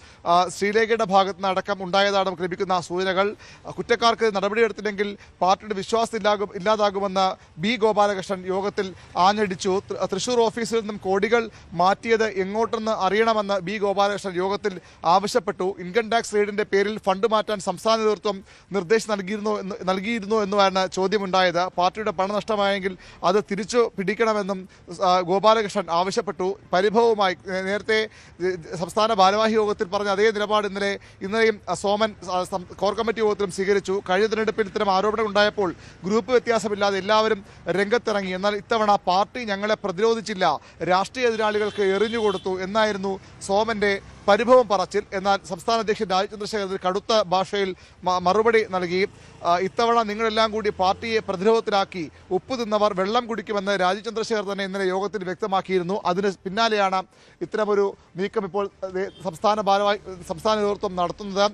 ശ്രീലേഖയുടെ ഭാഗത്ത് നിന്ന് അടക്കം ഉണ്ടായതാണ് നമുക്ക് ലഭിക്കുന്ന സൂചനകൾ. കുറ്റക്കാർക്ക് നടപടിയെടുത്തില്ലെങ്കിൽ പാർട്ടിയുടെ വിശ്വാസം ഇല്ലാതാകുമെന്ന് B ഗോപാലകൃഷ്ണൻ യോഗത്തിൽ ആഞ്ഞടിച്ചു. തൃശൂർ ഓഫീസിൽ നിന്നും കോടികൾ മാറ്റിയത് എങ്ങോട്ടെന്ന് അറിയണമെന്ന് B ഗോപാലകൃഷ്ണൻ യോഗത്തിൽ ആവശ്യപ്പെട്ടു. ഇൻകം ടാക്സ് റെയ്ഡിന്റെ പേരിൽ ഫണ്ട് മാറ്റാൻ സംസ്ഥാന നേതൃത്വം നിർദ്ദേശം നൽകിയിരുന്നു എന്നുമാണ് ചോദ്യമുണ്ടായത്. പാർട്ടിയുടെ പണം നഷ്ടമായെങ്കിൽ അത് തിരിച്ചു പിടിക്കണമെന്നും ഗോപാലകൃഷ്ണൻ ആവശ്യപ്പെട്ടു. പരിഭവമായി നേരത്തെ സംസ്ഥാന ഭാരവാഹി യോഗത്തിൽ പറഞ്ഞ അതേ നിലപാട് ഇന്നലെയും സോമൻ കോർ കമ്മിറ്റി യോഗത്തിലും സ്വീകരിച്ചു. കഴിഞ്ഞ തിരഞ്ഞെടുപ്പിൽ ഇത്തരം ആരോപണം ഉണ്ടായപ്പോൾ ഗ്രൂപ്പ് വ്യത്യാസമില്ലാതെ എല്ലാവരും രംഗത്തിറങ്ങി. എന്നാൽ ഇത്തവണ പാർട്ടി ഞങ്ങളെ പ്രതിരോധിച്ചില്ല, രാഷ്ട്രീയ എതിരാളികൾക്ക് എറിഞ്ഞുകൊടുത്തു എന്നായിരുന്നു സോമന്റെ പരിഭവം പറച്ചിൽ. എന്നാൽ സംസ്ഥാന അധ്യക്ഷൻ രാജീവ് ചന്ദ്രശേഖരൻ കടുത്ത ഭാഷയിൽ മറുപടി നൽകി. ഇത്തവണ നിങ്ങളെല്ലാം കൂടി പാർട്ടിയെ പ്രതിരോധത്തിലാക്കി ഉപ്പ് തിന്നവർ വെള്ളം കുടിക്കുമെന്ന് രാജീവ് ചന്ദ്രശേഖർ തന്നെ ഇന്നലെ യോഗത്തിൽ വ്യക്തമാക്കിയിരുന്നു. അതിന് പിന്നാലെയാണ് ഇത്തരമൊരു നീക്കം ഇപ്പോൾ സംസ്ഥാന നേതൃത്വം നടത്തുന്നത്.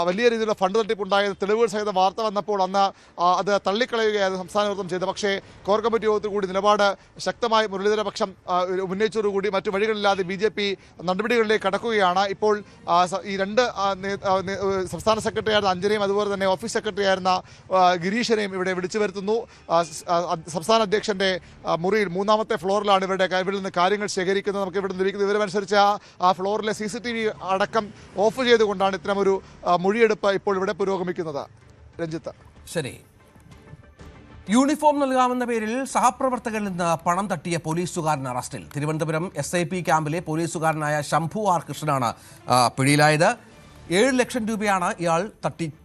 വലിയ രീതിയിലുള്ള ഫണ്ട് തട്ടിപ്പുണ്ടായ തെളിവുകൾ സഹിത വാർത്ത വന്നപ്പോൾ അന്ന് അത് തള്ളിക്കളയുകയായിരുന്നു സംസ്ഥാന നേതൃത്വം ചെയ്തത്. പക്ഷേ കോർ കമ്മിറ്റി യോഗത്തിൽ കൂടി നിലപാട് ശക്തമായി മുരളീധരപക്ഷം ഉന്നയിച്ചതോടുകൂടി മറ്റു വഴികളില്ലാതെ BJP നടപടികളിലേക്ക് കടക്കുകയാണ്. ഇപ്പോൾ ഈ രണ്ട് സംസ്ഥാന സെക്രട്ടറി ആയിരുന്ന അഞ്ജനയും അതുപോലെ തന്നെ ഓഫീസ് സെക്രട്ടറി ആയിരുന്ന ഗിരീഷനെയും ഇവിടെ വിളിച്ചു വരുത്തുന്നു. സംസ്ഥാന അധ്യക്ഷന്റെ മുറിയിൽ 3ാമത്തെ ഫ്ലോറിലാണ് ഇവരുടെ കൈവിൽ നിന്ന് കാര്യങ്ങൾ ശേഖരിക്കുന്നത്. നമുക്ക് ഇവിടെ ലഭിക്കുന്ന വിവരമനുസരിച്ച് ആ ഫ്ലോറിലെ CCTV അടക്കം ഓഫ് ചെയ്തുകൊണ്ടാണ് ഇത്തരമൊരു മൊഴിയെടുപ്പ് ഇപ്പോൾ ഇവിടെ പുരോഗമിക്കുന്നത്. രഞ്ജിത്ത്. ശരി. യൂണിഫോം നൽകാമെന്ന പേരിൽ സഹപ്രവർത്തകരിൽ നിന്ന് പണം തട്ടിയ പോലീസുകാരൻ അറസ്റ്റിൽ. തിരുവനന്തപുരം SIP ക്യാമ്പിലെ പോലീസുകാരനായ ശംഭു R കൃഷ്ണനാണ് പിടിയിലായത്. 7 ലക്ഷം രൂപയാണ് ഇയാൾ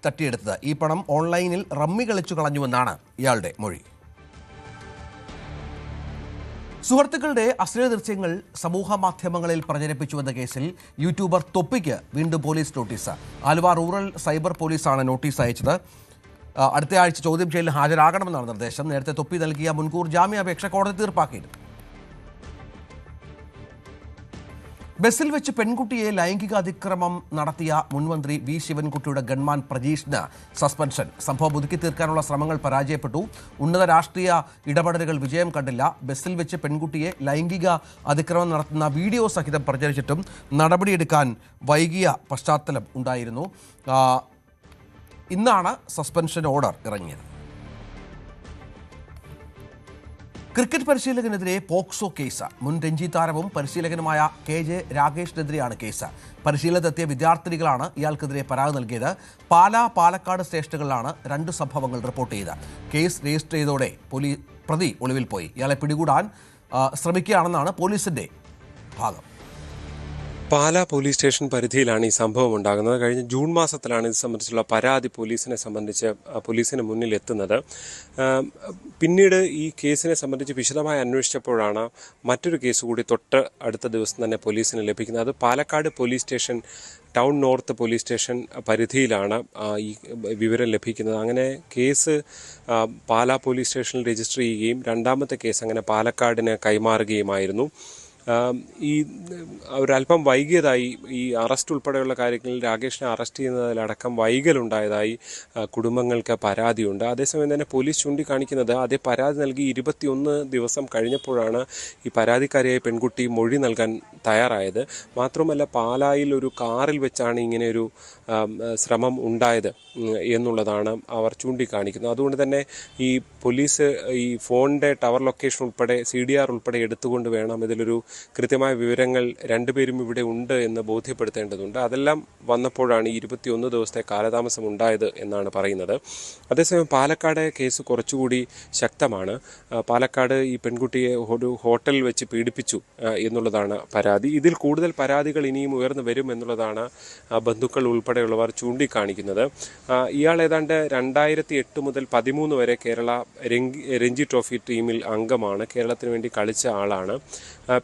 തട്ടിയെടുത്തത്. ഈ പണം ഓൺലൈനിൽ റമ്മി കളിച്ചു കളഞ്ഞുവെന്നാണ് ഇയാളുടെ മൊഴി. സുഹൃത്തുക്കളുടെ അശ്ലീല ദൃശ്യങ്ങൾ സമൂഹ മാധ്യമങ്ങളിൽ പ്രചരിപ്പിച്ചുവെന്ന കേസിൽ യൂട്യൂബർ തൊപ്പിക്ക് വീണ്ടും police notice. Aluva rural cyber പോലീസാണ് നോട്ടീസ് അയച്ചത്. അടുത്ത ആഴ്ച ചോദ്യം ചെയ്യലിൽ ഹാജരാകണമെന്നാണ് നിർദ്ദേശം. നേരത്തെ തൊപ്പി നൽകിയ മുൻകൂർ ജാമ്യാപേക്ഷ കോടതി തീർപ്പാക്കിയിരുന്നു. ബസ്സിൽ വെച്ച് പെൺകുട്ടിയെ ലൈംഗിക അതിക്രമം നടത്തിയ മുൻമന്ത്രി V ശിവൻകുട്ടിയുടെ ഗൺമാൻ പ്രജീഷിന് സസ്പെൻഷൻ. സംഭവം ഒതുക്കി തീർക്കാനുള്ള ശ്രമങ്ങൾ പരാജയപ്പെട്ടു. ഉന്നത രാഷ്ട്രീയ ഇടപെടലുകൾ വിജയം കണ്ടില്ല. ബസ്സിൽ വെച്ച് പെൺകുട്ടിയെ ലൈംഗിക അതിക്രമം നടത്തുന്ന വീഡിയോ സഹിതം പ്രചരിച്ചിട്ടും നടപടിയെടുക്കാൻ വൈകിയ പശ്ചാത്തലം ഉണ്ടായിരുന്നു. ഇന്നാണ് സസ്പെൻഷൻ ഓർഡർ ഇറങ്ങിയത്. ക്രിക്കറ്റ് പരിശീലകനെതിരെ പോക്സോ കേസ്. മുൻ രഞ്ജി താരവും പരിശീലകനുമായ KJ രാഗേഷിനെതിരെയാണ് കേസ്. പരിശീലനത്തെത്തിയ വിദ്യാർത്ഥിനികളാണ് ഇയാൾക്കെതിരെ പരാതി നൽകിയത്. പാലക്കാട് സ്റ്റേഷനുകളിലാണ് 2 സംഭവങ്ങൾ റിപ്പോർട്ട് ചെയ്തത്. കേസ് രജിസ്റ്റർ ചെയ്തതോടെ പ്രതി ഒളിവിൽ പോയി. ഇയാളെ പിടികൂടാൻ ശ്രമിക്കുകയാണെന്നാണ് പോലീസിന്റെ ഭാഗം. പാലാ പോലീസ് സ്റ്റേഷൻ പരിധിയിലാണ് ഈ സംഭവം ഉണ്ടാകുന്നത്. കഴിഞ്ഞ ജൂൺ മാസത്തിലാണ് ഇത് സംബന്ധിച്ചുള്ള പരാതി പോലീസിന് മുന്നിൽ എത്തുന്നത്. പിന്നീട് ഈ കേസിനെ സംബന്ധിച്ച് വിശദമായി അന്വേഷിച്ചപ്പോഴാണ് മറ്റൊരു കേസ് കൂടി തൊട്ട് അടുത്ത ദിവസം തന്നെ പോലീസിന് ലഭിക്കുന്നത്. അത് Palakkad police station town north police station പരിധിയിലാണ് ഈ വിവരം ലഭിക്കുന്നത്. അങ്ങനെ കേസ് പാലാ പോലീസ് സ്റ്റേഷനിൽ രജിസ്റ്റർ ചെയ്യുകയും 2ാമത്തെ കേസ് അങ്ങനെ പാലക്കാടിന് കൈമാറുകയുമായിരുന്നു. ഈ ഒരല്പം വൈകിയതായി ഈ അറസ്റ്റ് ഉൾപ്പെടെയുള്ള കാര്യങ്ങളിൽ രാകേഷിനെ അറസ്റ്റ് ചെയ്യുന്നതിലടക്കം വൈകലുണ്ടായതായി കുടുംബങ്ങൾക്ക് പരാതിയുണ്ട്. അതേസമയം തന്നെ പോലീസ് ചൂണ്ടിക്കാണിക്കുന്നത് അതേ പരാതി നൽകി 21 ദിവസം കഴിഞ്ഞപ്പോഴാണ് ഈ പരാതിക്കാരിയായ പെൺകുട്ടി മൊഴി നൽകാൻ തയ്യാറായത്. മാത്രമല്ല പാലായിൽ ഒരു കാറിൽ വെച്ചാണ് ഇങ്ങനെയൊരു ശ്രമം ഉണ്ടായത് എന്നുള്ളതാണ് അവർ ചൂണ്ടിക്കാണിക്കുന്നത്. അതുകൊണ്ട് തന്നെ ഈ പോലീസ് ഈ ഫോണിൻ്റെ ടവർ ലൊക്കേഷൻ ഉൾപ്പെടെ CDR ഉൾപ്പെടെ എടുത്തുകൊണ്ട് വേണം ഇതിലൊരു കൃത്യമായ വിവരങ്ങൾ രണ്ടുപേരും ഇവിടെ ഉണ്ട് എന്ന് ബോധ്യപ്പെടുത്തേണ്ടതുണ്ട്. അതെല്ലാം വന്നപ്പോഴാണ് 21 ദിവസത്തെ കാലതാമസം ഉണ്ടായത് എന്നാണ് പറയുന്നത്. അതേസമയം പാലക്കാട് കേസ് കുറച്ചുകൂടി ശക്തമാണ്. പാലക്കാട് ഈ പെൺകുട്ടിയെ ഒരു ഹോട്ടലിൽ വെച്ച് പീഡിപ്പിച്ചു എന്നുള്ളതാണ് പരാതി. ഇതിൽ കൂടുതൽ പരാതികൾ ഇനിയും ഉയർന്നു വരും എന്നുള്ളതാണ് ബന്ധുക്കൾ ഉൾപ്പെടെയുള്ളവർ ചൂണ്ടിക്കാണിക്കുന്നത്. ഇയാൾ ഏതാണ്ട് 2008 മുതൽ 13 വരെ കേരള രഞ്ജി ട്രോഫി ടീമിൽ അംഗമാണ്. കേരളത്തിന് വേണ്ടി കളിച്ച ആളാണ്.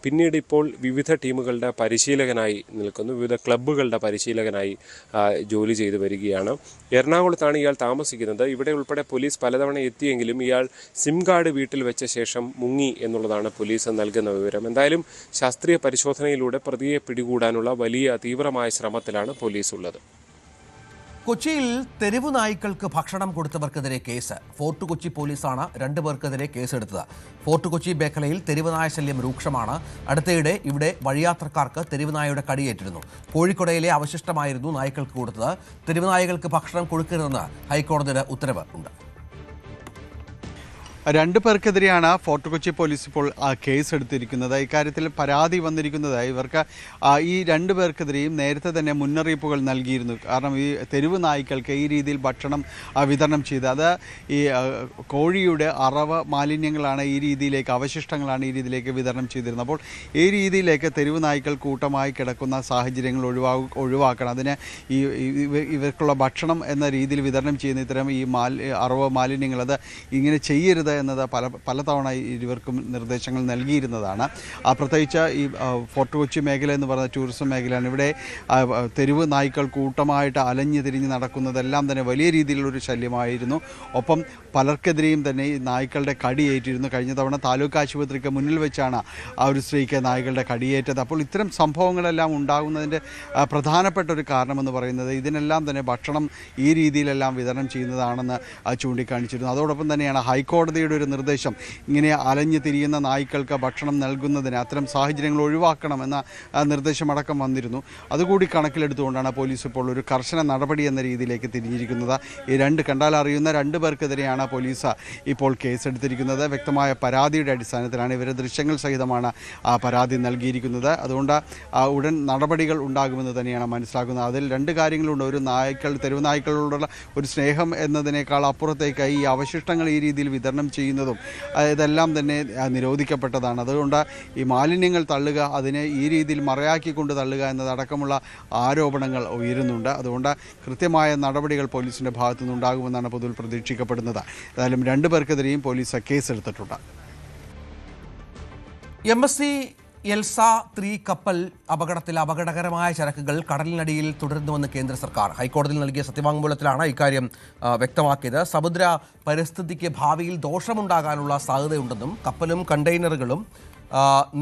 പിന്നീട് ഇപ്പോൾ വിവിധ ടീമുകളുടെ പരിശീലകനായി നിൽക്കുന്നു. വിവിധ ക്ലബ്ബുകളുടെ പരിശീലകനായി ജോലി ചെയ്തു വരികയാണ്. എറണാകുളത്താണ് ഇയാൾ താമസിക്കുന്നത്. ഇവിടെ ഉൾപ്പെടെ പോലീസ് പലതവണ എത്തിയെങ്കിലും ഇയാൾ സിം കാർഡ് വീട്ടിൽ വെച്ച ശേഷം മുങ്ങി എന്നുള്ളതാണ് പോലീസ് നൽകുന്ന വിവരം. എന്തായാലും ശാസ്ത്രീയ പരിശോധനയിലൂടെ പ്രതിയെ പിടികൂടാനുള്ള വലിയ തീവ്രമായ ശ്രമത്തിലാണ് പോലീസ് ഉള്ളത്. കൊച്ചിയിൽ തെരുവു നായ്ക്കൾക്ക് ഭക്ഷണം കൊടുത്തവർക്കെതിരെ കേസ്. ഫോർട്ട് കൊച്ചി പോലീസാണ് 2 പേർക്കെതിരെ കേസെടുത്തത്. ഫോർട്ട് കൊച്ചി മേഖലയിൽ തെരുവുനായ ശല്യം രൂക്ഷമാണ്. അടുത്തയിടെ ഇവിടെ വഴിയാത്രക്കാർക്ക് തെരുവുനായയുടെ കടിയേറ്റിരുന്നു. കോഴിക്കോടയിലെ അവശിഷ്ടമായിരുന്നു നായ്ക്കൾക്ക് കൊടുത്തത്. തെരുവുനായകൾക്ക് ഭക്ഷണം കൊടുക്കരുതെന്ന് ഹൈക്കോടതിയുടെ ഉത്തരവ് ഉണ്ട്. 2 പേർക്കെതിരെയാണ് ഫോർട്ട് കൊച്ചി പോലീസ് ഇപ്പോൾ കേസ് എടുത്തിരിക്കുന്നത്. ഇക്കാര്യത്തിൽ പരാതി വന്നിരിക്കുന്നത് ഇവർക്ക് ഈ 2 പേർക്കെതിരെയും നേരത്തെ തന്നെ മുന്നറിയിപ്പുകൾ നൽകിയിരുന്നു. കാരണം ഈ തെരുവ് നായ്ക്കൾക്ക് ഈ രീതിയിൽ ഭക്ഷണം വിതരണം ചെയ്ത് അത് ഈ കോഴിയുടെ അറവ് മാലിന്യങ്ങളാണ് ഈ രീതിയിലേക്ക് അവശിഷ്ടങ്ങളാണ് ഈ രീതിയിലേക്ക് വിതരണം ചെയ്തിരുന്നത്. അപ്പോൾ ഈ രീതിയിലേക്ക് തെരുവ് നായ്ക്കൾ കൂട്ടമായി കിടക്കുന്ന സാഹചര്യങ്ങൾ ഒഴിവാക്കണം. അതിന് ഇവർക്കുള്ള ഭക്ഷണം എന്ന രീതിയിൽ വിതരണം ചെയ്യുന്ന ഇത്തരം ഈ അറവ് മാലിന്യങ്ങൾ അത് ഇങ്ങനെ ചെയ്യരുത് എന്നത് പലതവണ ഇരുവർക്കും നിർദ്ദേശങ്ങൾ നൽകിയിരുന്നതാണ്. പ്രത്യേകിച്ച് ഈ ഫോർട്ട് കൊച്ചി മേഖല എന്ന് പറയുന്ന ടൂറിസം മേഖലയാണ്. ഇവിടെ തെരുവ് നായ്ക്കൾ കൂട്ടമായിട്ട് അലഞ്ഞു തിരിഞ്ഞ് നടക്കുന്നതെല്ലാം തന്നെ വലിയ രീതിയിലുള്ളൊരു ശല്യമായിരുന്നു. ഒപ്പം പലർക്കെതിരെയും തന്നെ ഈ നായ്ക്കളുടെ കടിയേറ്റിരുന്നു. കഴിഞ്ഞ തവണ താലൂക്ക് ആശുപത്രിക്ക് മുന്നിൽ വെച്ചാണ് ആ ഒരു സ്ത്രീക്ക് നായ്ക്കളുടെ കടിയേറ്റത്. അപ്പോൾ ഇത്തരം സംഭവങ്ങളെല്ലാം ഉണ്ടാകുന്നതിൻ്റെ പ്രധാനപ്പെട്ട ഒരു കാരണമെന്ന് പറയുന്നത് ഇതിനെല്ലാം തന്നെ ഭക്ഷണം ഈ രീതിയിലെല്ലാം വിതരണം ചെയ്യുന്നതാണെന്ന് ചൂണ്ടിക്കാണിച്ചിരുന്നു. അതോടൊപ്പം തന്നെയാണ് ഹൈക്കോടതിയുടെ ഒരു നിർദ്ദേശം, ഇങ്ങനെ അലഞ്ഞു തിരിയുന്ന നായ്ക്കൾക്ക് ഭക്ഷണം നൽകുന്നതിന് അത്തരം സാഹചര്യങ്ങൾ ഒഴിവാക്കണമെന്ന നിർദ്ദേശമടക്കം വന്നിരുന്നു. അതുകൂടി കണക്കിലെടുത്തുകൊണ്ടാണ് പോലീസ് ഇപ്പോൾ ഒരു കർശന നടപടി എന്ന രീതിയിലേക്ക് തിരിഞ്ഞിരിക്കുന്നത്. ഈ കണ്ടാലറിയുന്ന 2 പേർക്കെതിരെയാണ് പോലീസ് ഇപ്പോൾ കേസെടുത്തിരിക്കുന്നത്. വ്യക്തമായ പരാതിയുടെ അടിസ്ഥാനത്തിലാണ് ഇവരെ ദൃശ്യങ്ങൾ സഹിതമാണ് പരാതി നൽകിയിരിക്കുന്നത്. അതുകൊണ്ട് ഉടൻ നടപടികൾ ഉണ്ടാകുമെന്ന് തന്നെയാണ് മനസ്സിലാക്കുന്നത്. അതിൽ 2 കാര്യങ്ങളുണ്ട്. ഒരു തെരുവ് നായ്ക്കളോടുള്ള ഒരു സ്നേഹം എന്നതിനേക്കാൾ അപ്പുറത്തേക്ക് ഈ അവശിഷ്ടങ്ങൾ ഈ രീതിയിൽ വിതരണം ചെയ്യുന്നതും ഇതെല്ലാം തന്നെ നിരോധിക്കപ്പെട്ടതാണ്. അതുകൊണ്ട് ഈ മാലിന്യങ്ങൾ തള്ളുക, അതിനെ ഈ രീതിയിൽ മറയാക്കിക്കൊണ്ട് തള്ളുക എന്നതടക്കമുള്ള ആരോപണങ്ങൾ ഉയരുന്നുണ്ട്. അതുകൊണ്ട് കൃത്യമായ നടപടികൾ പോലീസിൻ്റെ ഭാഗത്തുനിന്ന് ഉണ്ടാകുമെന്നാണ് പൊതുവിൽ പ്രതീക്ഷിക്കപ്പെടുന്നത്. ഏതായാലും 2 പേർക്കെതിരെയും പോലീസ് കേസെടുത്തിട്ടുണ്ട്. MSC എൽസ 3 കപ്പൽ അപകടത്തിൽ അപകടകരമായ ചരക്കുകൾ കടലിനടിയിൽ തുടരുന്നുവെന്ന് കേന്ദ്ര സർക്കാർ ഹൈക്കോടതിയിൽ നൽകിയ സത്യവാങ്മൂലത്തിലാണ് ഇക്കാര്യം വ്യക്തമാക്കിയത്. സമുദ്ര പരിസ്ഥിതിക്ക് ഭാവിയിൽ ദോഷമുണ്ടാകാനുള്ള സാധ്യതയുണ്ടെന്നും കപ്പലും കണ്ടെയ്നറുകളും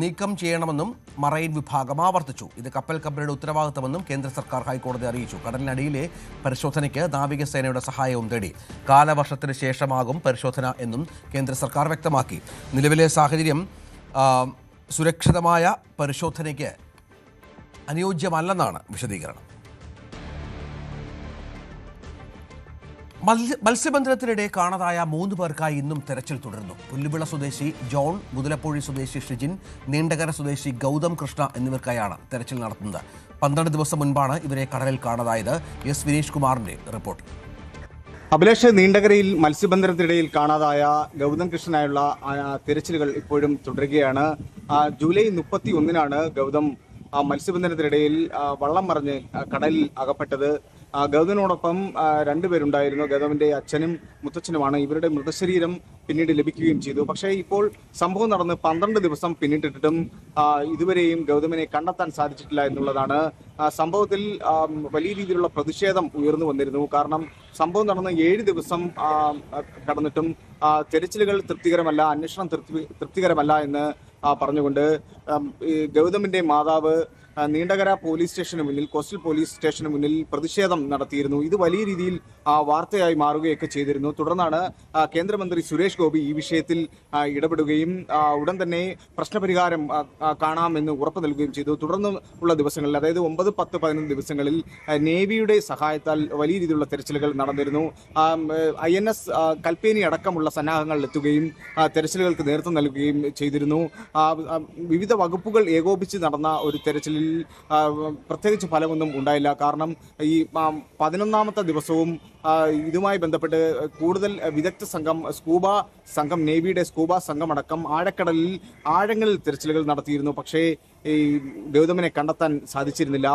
നീക്കം ചെയ്യണമെന്നും മറൈൻ വിഭാഗം ആവർത്തിച്ചു. ഇത് കപ്പൽ കമ്പനിയുടെ ഉത്തരവാദിത്തമെന്നും കേന്ദ്ര സർക്കാർ ഹൈക്കോടതി അറിയിച്ചു. കടലിനടിയിലെ പരിശോധനയ്ക്ക് നാവികസേനയുടെ സഹായവും തേടി. കാലവർഷത്തിന് ശേഷമാകും പരിശോധന എന്നും കേന്ദ്ര സർക്കാർ വ്യക്തമാക്കി. നിലവിലെ സാഹചര്യം സുരക്ഷിതമായ പരിശോധനയ്ക്ക് അനുയോജ്യമല്ലെന്നാണ് വിശദീകരണം. മത്സ്യബന്ധനത്തിനിടെ കാണാതായ 3 പേർക്കായി ഇന്നും തെരച്ചിൽ തുടരുന്നു. പുല്ലുവിള സ്വദേശി ജോൺ, മുതലപ്പുഴി സ്വദേശി ഷിജിൻ, നീണ്ടകര സ്വദേശി ഗൗതം കൃഷ്ണ എന്നിവർക്കായാണ് തെരച്ചിൽ നടത്തുന്നത്. 12 ദിവസം മുൻപാണ് ഇവരെ കടലിൽ കാണാതായത്. എസ് വിനീഷ് കുമാറിന്റെ റിപ്പോർട്ട്. അഭിലാഷ്, നീണ്ടകരയിൽ മത്സ്യബന്ധനത്തിനിടയിൽ കാണാതായ ഗൗതം കൃഷ്ണനായുള്ള തിരച്ചിലുകൾ ഇപ്പോഴും തുടരുകയാണ്. ജൂലൈ 31-നാണ് ഗൗതം മത്സ്യബന്ധനത്തിനിടയിൽ വള്ളം മറിഞ്ഞ് കടലിൽ അകപ്പെട്ടത്. ഗൗതമിനോടൊപ്പം 2 പേരുണ്ടായിരുന്നു. ഗൗതമിന്റെ അച്ഛനും മുത്തച്ഛനുമാണ്. ഇവരുടെ മൃതശരീരം പിന്നീട് ലഭിക്കുകയും ചെയ്തു. പക്ഷേ ഇപ്പോൾ സംഭവം നടന്ന് 12 ദിവസം പിന്നിട്ടിട്ടും ഇതുവരെയും ഗൗതമിനെ കണ്ടെത്താൻ സാധിച്ചിട്ടില്ല എന്നുള്ളതാണ്. സംഭവത്തിൽ വലിയ രീതിയിലുള്ള പ്രതിഷേധം ഉയർന്നു വന്നിരുന്നു. കാരണം സംഭവം നടന്ന് 7 ദിവസം കടന്നിട്ടും തെരച്ചിലുകൾ തൃപ്തികരമല്ല, അന്വേഷണം തൃപ്തികരമല്ല എന്ന് പറഞ്ഞുകൊണ്ട് ഗൗതമിന്റെ മാതാവ് നീണ്ടകര പോലീസ് സ്റ്റേഷന് മുന്നിൽ, കോസ്റ്റൽ പോലീസ് സ്റ്റേഷന് മുന്നിൽ പ്രതിഷേധം നടത്തിയിരുന്നു. ഇത് വലിയ രീതിയിൽ വാർത്തയായി മാറുകയൊക്കെ ചെയ്തിരുന്നു. തുടർന്നാണ് കേന്ദ്രമന്ത്രി സുരേഷ് ഗോപി ഈ വിഷയത്തിൽ ഇടപെടുകയും ഉടൻ തന്നെ പ്രശ്നപരിഹാരം കാണാമെന്ന് ഉറപ്പ് നൽകുകയും ചെയ്തു. തുടർന്ന് ഉള്ള ദിവസങ്ങളിൽ, അതായത് 9, 10, 11 ദിവസങ്ങളിൽ നേവിയുടെ സഹായത്താൽ വലിയ രീതിയിലുള്ള തെരച്ചിലുകൾ നടന്നിരുന്നു. INS കൽപ്പേനി അടക്കമുള്ള സന്നാഹങ്ങൾ എത്തുകയും തെരച്ചിലുകൾക്ക് നേതൃത്വം നൽകുകയും ചെയ്തിരുന്നു. വിവിധ വകുപ്പുകൾ ഏകോപിച്ച് നടന്ന ഒരു തെരച്ചിലിൽ പ്രത്യേകിച്ച് ഫലമൊന്നും ഉണ്ടായില്ല. കാരണം ഈ 11ാമത്തെ ദിവസവും ഇതുമായി ബന്ധപ്പെട്ട് കൂടുതൽ വിദഗ്ധ സംഘം, സ്കൂബ സംഘം, നേവിയുടെ സ്കൂബ സംഘം അടക്കം ആഴങ്ങളിൽ തിരച്ചിലുകൾ നടത്തിയിരുന്നു. പക്ഷേ ഈ ഗൗതമിനെ കണ്ടെത്താൻ സാധിച്ചിരുന്നില്ല.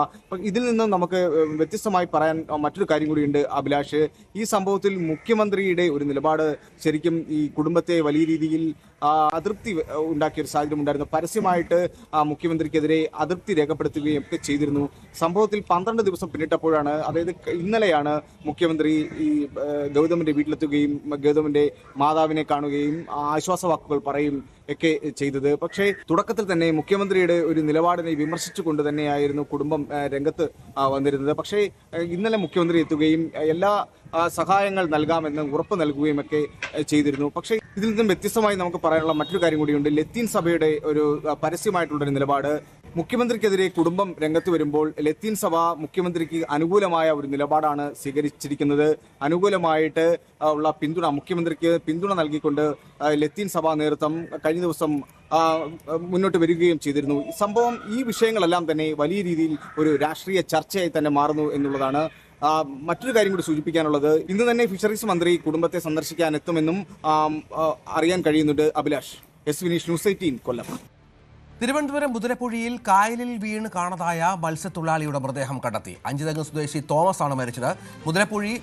ഇതിൽ നിന്നും നമുക്ക് വ്യത്യസ്തമായി പറയാൻ മറ്റൊരു കാര്യം കൂടിയുണ്ട് അഭിലാഷ്. ഈ സംഭവത്തിൽ മുഖ്യമന്ത്രിയുടെ ഒരു നിലപാട് ശരിക്കും ഈ കുടുംബത്തെ വലിയ രീതിയിൽ അതൃപ്തി ഉണ്ടാക്കിയ ഒരു സാഹചര്യം ഉണ്ടായിരുന്നു. പരസ്യമായിട്ട് മുഖ്യമന്ത്രിക്കെതിരെ അതൃപ്തി രേഖപ്പെടുത്തുകയും ഒക്കെ ചെയ്തിരുന്നു. സംഭവത്തിൽ 12 ദിവസം പിന്നിട്ടപ്പോഴാണ്, അതായത് ഇന്നലെയാണ് മുഖ്യമന്ത്രി ഈ ഗൗതമിന്റെ വീട്ടിലെത്തുകയും ഗൗതമിന്റെ മാതാവിനെ കാണുകയും ആശ്വാസവാക്കുകൾ പറയും ഒക്കെ ചെയ്തത്. പക്ഷേ തുടക്കത്തിൽ തന്നെ മുഖ്യമന്ത്രിയുടെ ഒരു നിലപാടിനെ വിമർശിച്ചുകൊണ്ട് തന്നെയായിരുന്നു കുടുംബം രംഗത്ത് വന്നിരുന്നത്. പക്ഷേ ഇന്നലെ മുഖ്യമന്ത്രി എത്തുകയും എല്ലാ സഹായങ്ങൾ നൽകാമെന്ന് ഉറപ്പ് നൽകുകയും ഒക്കെ ചെയ്തിരുന്നു. പക്ഷേ ഇതിൽ നിന്നും വ്യത്യസ്തമായി നമുക്ക് പറയാനുള്ള മറ്റൊരു കാര്യം കൂടിയുണ്ട്. ലത്തീൻ സഭയുടെ ഒരു പരസ്യമായിട്ടുള്ളൊരു നിലപാട്. മുഖ്യമന്ത്രിക്കെതിരെ കുടുംബം രംഗത്ത് വരുമ്പോൾ ലത്തീൻ സഭ മുഖ്യമന്ത്രിക്ക് അനുകൂലമായ ഒരു നിലപാടാണ് സ്വീകരിച്ചിരിക്കുന്നത്. അനുകൂലമായിട്ട് ഉള്ള മുഖ്യമന്ത്രിക്ക് പിന്തുണ നൽകിക്കൊണ്ട് ലത്തീൻ സഭാ നേതൃത്വം കഴിഞ്ഞ ദിവസം മുന്നോട്ട് വരികയും ചെയ്തിരുന്നു. സംഭവം ഈ വിഷയങ്ങളെല്ലാം തന്നെ വലിയ രീതിയിൽ ഒരു രാഷ്ട്രീയ ചർച്ചയായി തന്നെ മാറുന്നു എന്നുള്ളതാണ്. മറ്റൊരു കാര്യം കൂടി സൂചിപ്പിക്കാനുള്ളത്, ഇന്ന് തന്നെ ഫിഷറീസ് മന്ത്രി കുടുംബത്തെ സന്ദർശിക്കാൻ എത്തുമെന്നും അറിയാൻ കഴിയുന്നുണ്ട്. അഭിലാഷ്, എസ് വിനീഷ്, ന്യൂസ് 18 കൊല്ലം. തിരുവനന്തപുരം മുതലപ്പുഴയിൽ കായലിൽ വീണ് കാണാതായ മത്സ്യത്തൊഴിലാളിയുടെ മൃതദേഹം കണ്ടെത്തി. അഞ്ചുതെങ്ങ് സ്വദേശി തോമസ് ആണ് മരിച്ചത്. മുതലപ്പുഴി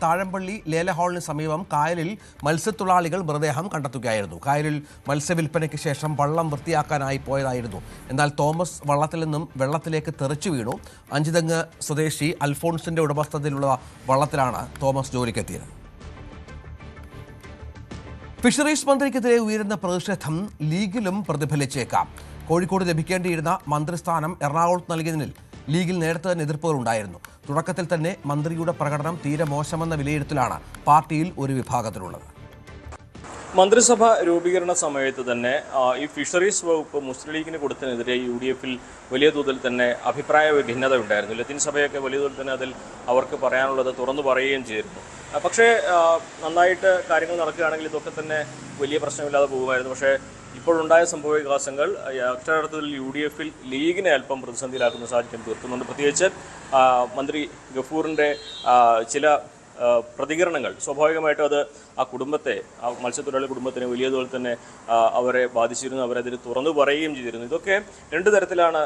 താഴമ്പള്ളി ലേല ഹാളിന് സമീപം കായലിൽ മത്സ്യത്തൊഴിലാളികൾ മൃതദേഹം കണ്ടെത്തുകയായിരുന്നു. കായലിൽ മത്സ്യവില്പനയ്ക്ക് ശേഷം വള്ളം വൃത്തിയാക്കാനായി പോയതായിരുന്നു. എന്നാൽ തോമസ് വള്ളത്തിൽ നിന്നും വെള്ളത്തിലേക്ക് തെറിച്ചു വീണു. അഞ്ചുതെങ്ങ് സ്വദേശി അൽഫോൺസിന്റെ ഉടമസ്ഥതയിലുള്ള വള്ളത്തിലാണ് തോമസ് ജോലിക്കെത്തിയത്. ഫിഷറീസ് മന്ത്രിക്കെതിരെ ഉയരുന്ന പ്രതിഷേധം ലീഗിലും പ്രതിഫലിച്ചേക്കാം. കോഴിക്കോട് ലഭിക്കേണ്ടിയിരുന്ന മന്ത്രിസ്ഥാനം എറണാകുളത്ത് നൽകിയതിൽ ലീഗിൽ നേരത്തെ തന്നെ എതിർപ്പുകളുണ്ടായിരുന്നു. തുടക്കത്തിൽ തന്നെ മന്ത്രിയുടെ പ്രകടനം തീരെ മോശമെന്ന വിലയിരുത്തലാണ് പാർട്ടിയിൽ ഒരു വിഭാഗത്തിലുള്ളത്. മന്ത്രിസഭ രൂപീകരണ സമയത്ത് തന്നെ ഈ ഫിഷറീസ് വകുപ്പ് മുസ്ലിം ലീഗിന് കൊടുത്തതിനെതിരെ UDF-ൽ വലിയ തോതിൽ തന്നെ അഭിപ്രായ ഭിന്നത ഉണ്ടായിരുന്നു. ലത്തീൻ സഭയൊക്കെ വലിയ തോതിൽ തന്നെ അതിൽ അവർക്ക് പറയാനുള്ളത് തുറന്നു പറയുകയും ചെയ്തിരുന്നു. പക്ഷേ നന്നായിട്ട് കാര്യങ്ങൾ നടക്കുകയാണെങ്കിൽ ഇതൊക്കെ തന്നെ വലിയ പ്രശ്നമില്ലാതെ പോകുമായിരുന്നു. പക്ഷേ ഇപ്പോഴുണ്ടായ സംഭവ വികാസങ്ങൾ അക്ഷരാർത്ഥത്തിൽ UDF-ൽ ലീഗിനെ അല്പം പ്രതിസന്ധിയിലാക്കുന്ന സാഹചര്യം തീർക്കുന്നുണ്ട്. പ്രത്യേകിച്ച് മന്ത്രി ഗഫൂറിൻ്റെ ചില പ്രതികരണങ്ങൾ സ്വാഭാവികമായിട്ടും അത് ആ കുടുംബത്തെ, ആ മത്സ്യത്തൊഴിലാളി കുടുംബത്തിന് വലിയ തോതിൽ തന്നെ അവരെ ബാധിച്ചിരുന്നു. അവരതിന് തുറന്നു പറയുകയും ചെയ്തിരുന്നു. ഇതൊക്കെ രണ്ട് തരത്തിലാണ്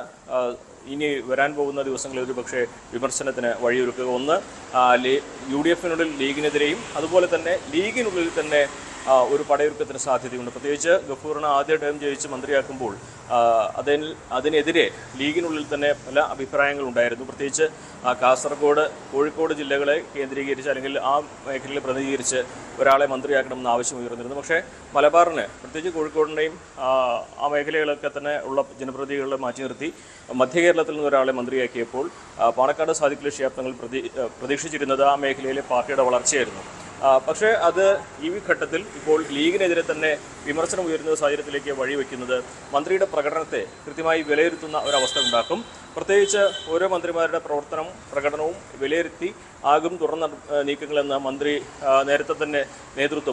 ഇനി വരാൻ പോകുന്ന ദിവസങ്ങളിൽ ഒരു പക്ഷേ വിമർശനത്തിന് വഴിയൊരുക്കുക. ഒന്ന് UDF-നുള്ളിൽ ലീഗിനെതിരെയും അതുപോലെ തന്നെ ലീഗിനുള്ളിൽ തന്നെ ഒരു പടയൊരുക്കത്തിന് സാധ്യതയുണ്ട്. പ്രത്യേകിച്ച് ഗഫൂറിനെ ആദ്യ ടേം ജയിച്ച് മന്ത്രിയാക്കുമ്പോൾ അതിനെതിരെ ലീഗിനുള്ളിൽ തന്നെ പല അഭിപ്രായങ്ങളുണ്ടായിരുന്നു. പ്രത്യേകിച്ച് കാസർഗോഡ്, കോഴിക്കോട് ജില്ലകളെ കേന്ദ്രീകരിച്ച് അല്ലെങ്കിൽ ആ മേഖലയിൽ പ്രതിനിധീകരിച്ച് ഒരാളെ മന്ത്രിയാക്കണമെന്ന് ആവശ്യം ഉയർന്നിരുന്നു. പക്ഷേ മലബാറിന്, പ്രത്യേകിച്ച് കോഴിക്കോടിൻ്റെയും ആ മേഖലകളൊക്കെ തന്നെ ഉള്ള ജനപ്രതിനിധികളെ മാറ്റി നിർത്തി മധ്യ കേരളത്തിൽ നിന്ന് ഒരാളെ മന്ത്രിയാക്കിയപ്പോൾ പാണക്കാട് സാദിഖ് അലി ശിഹാബ് തങ്ങൾ പ്രതീക്ഷിച്ചിരുന്നത് ആ മേഖലയിലെ പാർട്ടിയുടെ വളർച്ചയായിരുന്നു. പക്ഷേ അത് ഈ ഘട്ടത്തിൽ ഇപ്പോൾ ലീഗിനെതിരെ തന്നെ വിമർശനം ഉയരുന്ന സാഹചര്യത്തിലേക്ക് വഴിവെക്കുന്നത് മന്ത്രിയുടെ പ്രകടനത്തെ കൃത്യമായി വിലയിരുത്തുന്ന ഒരവസ്ഥ ഉണ്ടാക്കും. പ്രത്യേകിച്ച് ഓരോ മന്ത്രിമാരുടെ പ്രകടനവും വിലയിരുത്തി ആകും തുറന്ന നീക്കങ്ങളെന്ന് മന്ത്രി നേരത്തെ തന്നെ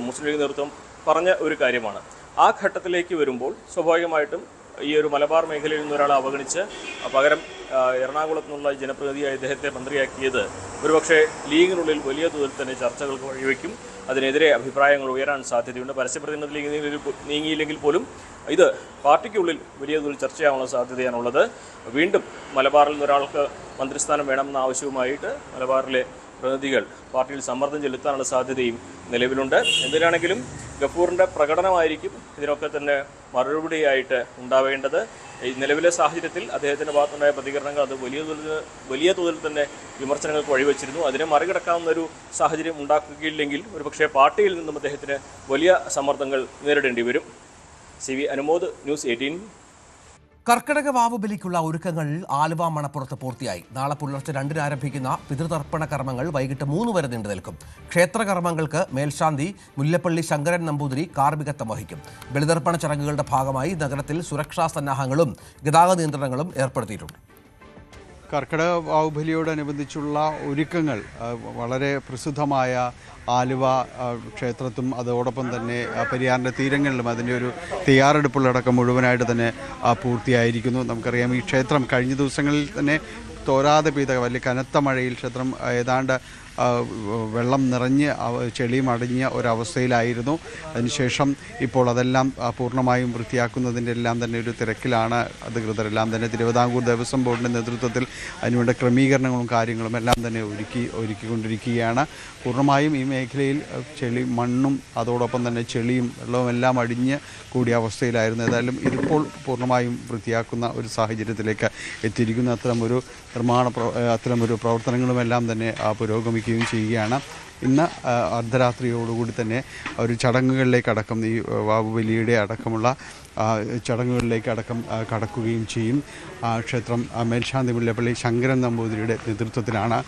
മുസ്ലിം ലീഗ് നേതൃത്വം പറഞ്ഞ ഒരു കാര്യമാണ്. ആ ഘട്ടത്തിലേക്ക് വരുമ്പോൾ സ്വാഭാവികമായിട്ടും ഈ ഒരു മലബാർ മേഖലയിൽ നിന്ന് ഒരാളെ അവഗണിച്ച് പകരം എറണാകുളത്ത് നിന്നുള്ള ജനപ്രതിനിധിയായി ഇദ്ദേഹത്തെ മന്ത്രിയാക്കിയത് ഒരുപക്ഷെ ലീഗിനുള്ളിൽ വലിയ തോതിൽ തന്നെ ചർച്ചകൾക്ക് വഴിവെക്കും. അതിനെതിരെ അഭിപ്രായങ്ങൾ ഉയരാൻ സാധ്യതയുണ്ട്. പരസ്യപ്രതിനിധി ലീഗ് നീങ്ങിയില്ലെങ്കിൽ പോലും ഇത് പാർട്ടിക്കുള്ളിൽ വലിയ തോതിൽ ചർച്ചയാവാനുള്ള സാധ്യതയാണുള്ളത്. വീണ്ടും മലബാറിൽ നിന്നൊരാൾക്ക് മന്ത്രിസ്ഥാനം വേണമെന്ന ആവശ്യവുമായിട്ട് മലബാറിലെ പ്രതിനിധികൾ പാർട്ടിയിൽ സമ്മർദ്ദം ചെലുത്താനുള്ള സാധ്യതയും നിലവിലുണ്ട്. എന്തിനാണെങ്കിലും ഗഫൂറിൻ്റെ പ്രകടനമായിരിക്കും ഇതിനൊക്കെ തന്നെ മറുപടിയായിട്ട് ഉണ്ടാവേണ്ടത്. ഈ നിലവിലെ സാഹചര്യത്തിൽ അദ്ദേഹത്തിൻ്റെ ഭാഗത്തുണ്ടായ പ്രതികരണങ്ങൾ അത് വലിയ തോതിൽ തന്നെ വിമർശനങ്ങൾക്ക് വഴിവെച്ചിരുന്നു. അതിനെ മറികടക്കാവുന്ന ഒരു സാഹചര്യം ഉണ്ടാക്കുകയില്ലെങ്കിൽ ഒരുപക്ഷെ പാർട്ടിയിൽ നിന്നും അദ്ദേഹത്തിന് വലിയ സമ്മർദ്ദങ്ങൾ നേരിടേണ്ടി വരും. CV Anumod, news 18. കർക്കിടക വാവ് ബലിക്കുള്ള ഒരുക്കങ്ങൾ ആലുവ മണപ്പുറത്ത് പൂർത്തിയായി. നാളെ പുലർച്ചെ 2-ന് ആരംഭിക്കുന്ന പിതൃതർപ്പണ കർമ്മങ്ങൾ വൈകിട്ട് 3 വരെ നീണ്ടു നിൽക്കും. ക്ഷേത്രകർമ്മങ്ങൾക്ക് മേൽശാന്തി മുല്ലപ്പള്ളി ശങ്കരൻ നമ്പൂതിരി കാർമ്മികത്വം വഹിക്കും. ബലിതർപ്പണ ചടങ്ങുകളുടെ ഭാഗമായി നഗരത്തിൽ സുരക്ഷാ സന്നാഹങ്ങളും ഗതാഗത നിയന്ത്രണങ്ങളും ഏർപ്പെടുത്തിയിട്ടുണ്ട്. കർക്കിടക വാവുബലിയോടനുബന്ധിച്ചുള്ള ഒരുക്കങ്ങൾ വളരെ പ്രസിദ്ധമായ ആലുവ ക്ഷേത്രത്തും അതോടൊപ്പം തന്നെ പെരിയാറിൻ്റെ തീരങ്ങളിലും അതിൻ്റെ ഒരു തയ്യാറെടുപ്പുകളടക്കം മുഴുവനായിട്ട് തന്നെ പൂർത്തിയായിരിക്കുന്നു. നമുക്കറിയാം ഈ ക്ഷേത്രം കഴിഞ്ഞ ദിവസങ്ങളിൽ തന്നെ തോരാതെ പെയ്ത വലിയ കനത്ത മഴയിൽ ക്ഷേത്രം ഏതാണ്ട് വെള്ളം നിറഞ്ഞ് ചെളിയും അടിഞ്ഞ ഒരവസ്ഥയിലായിരുന്നു. അതിനുശേഷം ഇപ്പോൾ അതെല്ലാം പൂർണ്ണമായും വൃത്തിയാക്കുന്നതിൻ്റെ എല്ലാം തന്നെ ഒരു തിരക്കിലാണ് അധികൃതരെല്ലാം തന്നെ. തിരുവിതാംകൂർ ദേവസ്വം ബോർഡിൻ്റെ നേതൃത്വത്തിൽ അതിനുവേണ്ട ക്രമീകരണങ്ങളും കാര്യങ്ങളും എല്ലാം തന്നെ ഒരുക്കിക്കൊണ്ടിരിക്കുകയാണ്. പൂർണ്ണമായും ഈ മേഖലയിൽ മണ്ണും അതോടൊപ്പം തന്നെ ചെളിയും വെള്ളവും എല്ലാം അടിഞ്ഞ് കൂടിയ അവസ്ഥയിലായിരുന്നു. ഏതായാലും ഇതിപ്പോൾ പൂർണ്ണമായും വൃത്തിയാക്കുന്ന ഒരു സാഹചര്യത്തിലേക്ക് എത്തിയിരിക്കുന്നു. അത്തരമൊരു പ്രവർത്തനങ്ങളുമെല്ലാം തന്നെ പുരോഗമിക്കുകയും ചെയ്യുകയാണ്. ഇന്ന് അർദ്ധരാത്രിയോടുകൂടി തന്നെ ഒരു ചടങ്ങുകളിലേക്കടക്കം ഈ വാവുബലിയുടെ അടക്കമുള്ള ചടങ്ങുകളിലേക്കടക്കം കടക്കുകയും ചെയ്യും. ക്ഷേത്രം മേൽശാന്തി മുല്ലപ്പള്ളി ശങ്കരൻ നമ്പൂതിരിയുടെ നേതൃത്വത്തിലാണ്,